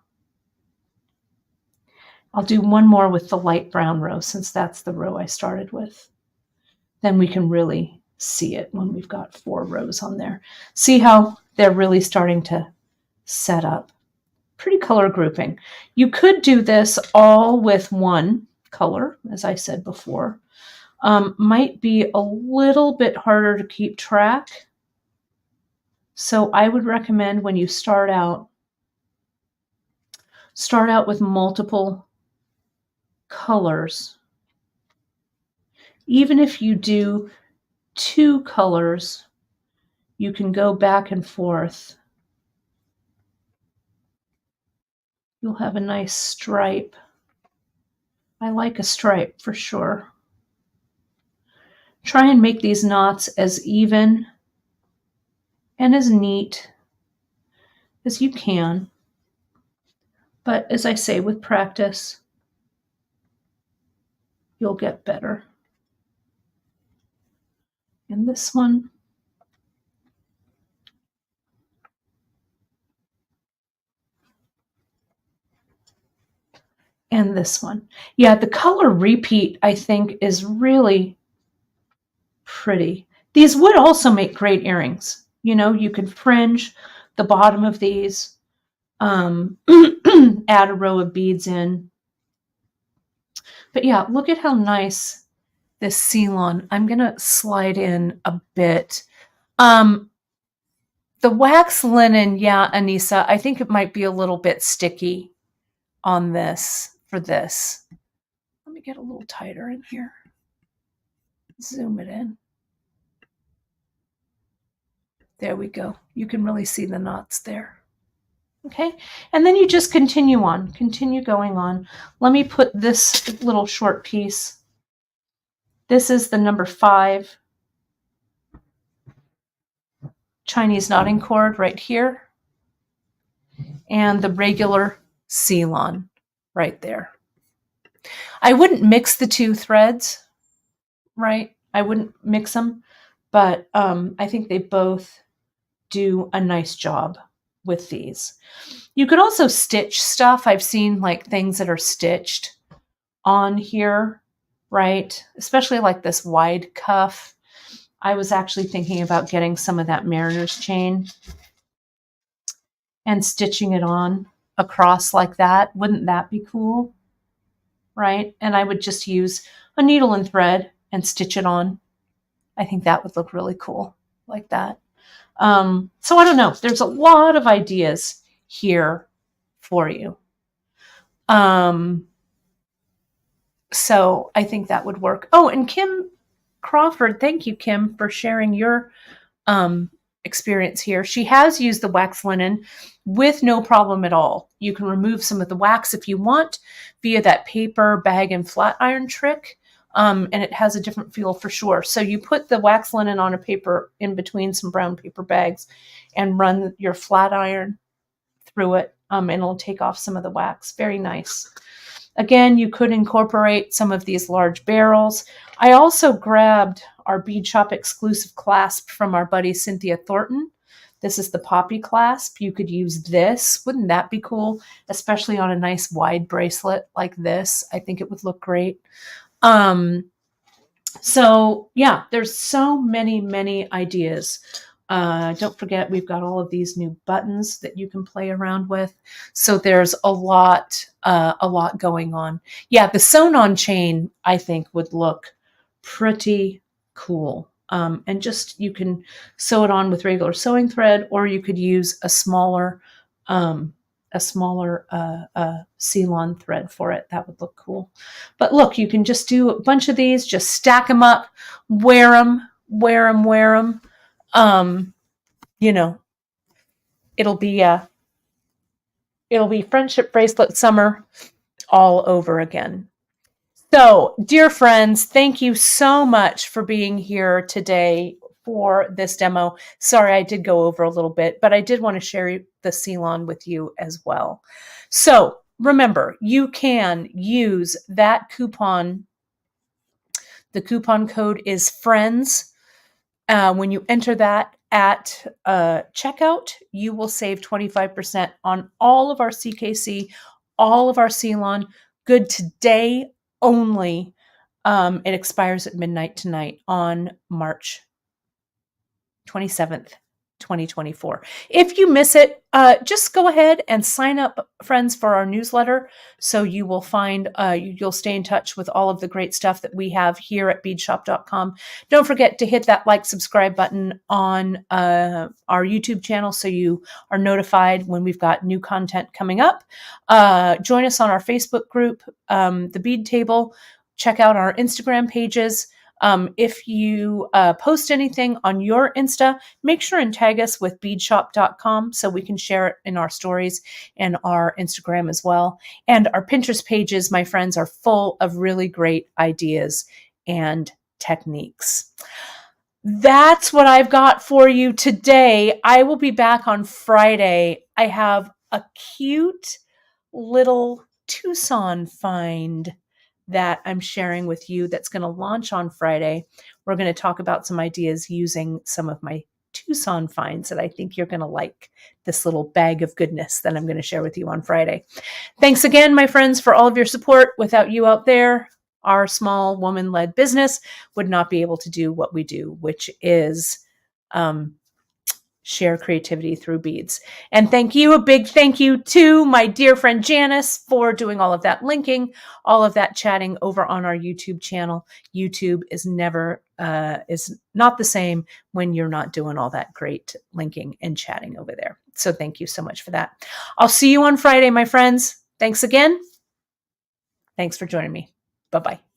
A: I'll do one more with the light brown row since that's the row I started with. Then we can really see it when we've got 4 rows on there. See how they're really starting to set up. Pretty color grouping. You could do this all with one color, as I said before. Might be a little bit harder to keep track. So I would recommend when you start out with multiple colors. Even if you do 2 colors, you can go back and forth. You'll have a nice stripe. I like a stripe for sure. Try and make these knots as even and as neat as you can. But as I say, with practice, you'll get better. And this one. And this one. Yeah, the color repeat, I think, is really pretty. These would also make great earrings. You know, you could fringe the bottom of these, add a row of beads in. But yeah, look at how nice this C-Lon. I'm going to slide in a bit. The wax linen, yeah, Anissa, I think it might be a little bit sticky on this for this. Let me get a little tighter in here. Zoom it in. There we go. You can really see the knots there. Okay, and then you just continue going on. Let me put this little short piece. This is the number 5 Chinese knotting cord right here, and the regular C-Lon right there. I wouldn't mix the 2 threads, right? I wouldn't mix them, but I think they both do a nice job with these. You could also stitch stuff. I've seen like things that are stitched on here, right? Especially like this wide cuff. I was actually thinking about getting some of that mariner's chain and stitching it on across like that. Wouldn't that be cool? Right? And I would just use a needle and thread and stitch it on. I think that would look really cool like that. So I don't know. There's a lot of ideas here for you. So I think that would work. Oh, and Kim Crawford, thank you, Kim, for sharing your experience here. She has used the wax linen with no problem at all. You can remove some of the wax if you want via that paper bag and flat iron trick. And it has a different feel for sure. So you put the wax linen on a paper in between some brown paper bags and run your flat iron through it, and it'll take off some of the wax. Very nice. Again, you could incorporate some of these large barrels. I also grabbed our Beadshop exclusive clasp from our buddy Cynthia Thornton. This is the poppy clasp. You could use this. Wouldn't that be cool? Especially on a nice wide bracelet like this. I think it would look great. So yeah, there's so many ideas. Don't forget, we've got all of these new buttons that you can play around with. So there's a lot going on. Yeah, the sewn-on chain, I think, would look pretty cool. And just, you can sew it on with regular sewing thread, or you could use a smaller C-Lon thread for it. That would look cool. But look, you can just do a bunch of these, just stack them up, wear them. You know, it'll be Friendship Bracelet summer all over again. So, dear friends, thank you so much for being here today for this demo. Sorry, I did go over a little bit, but I did want to share the C-Lon with you as well. So remember, you can use that coupon. The coupon code is FRIENDS. When you enter that at checkout, you will save 25% on all of our CKC, all of our C-Lon. Good today only. It expires at midnight tonight on March 27th, 2024. If you miss it, just go ahead and sign up, friends, for our newsletter. So you will find, you'll stay in touch with all of the great stuff that we have here at beadshop.com. Don't forget to hit that like, subscribe button on our YouTube channel so you are notified when we've got new content coming up. Join us on our Facebook group, The Bead Table. Check out our Instagram pages. If you post anything on your Insta, make sure and tag us with beadshop.com so we can share it in our stories and our Instagram as well. And our Pinterest pages, my friends, are full of really great ideas and techniques. That's what I've got for you today. I will be back on Friday. I have a cute little Tucson find that I'm sharing with you that's going to launch on Friday. We're going to talk about some ideas using some of my Tucson finds that I think you're going to like, this little bag of goodness that I'm going to share with you on Friday. Thanks again, my friends, for all of your support. Without you out there, our small woman-led business would not be able to do what we do, which is share creativity through beads. And a big thank you to my dear friend Janice for doing all of that linking, all of that chatting over on our YouTube channel. YouTube is not the same when you're not doing all that great linking and chatting over there. So thank you so much for that. I'll see you on Friday, my friends. Thanks again. Thanks for joining me. Bye-bye.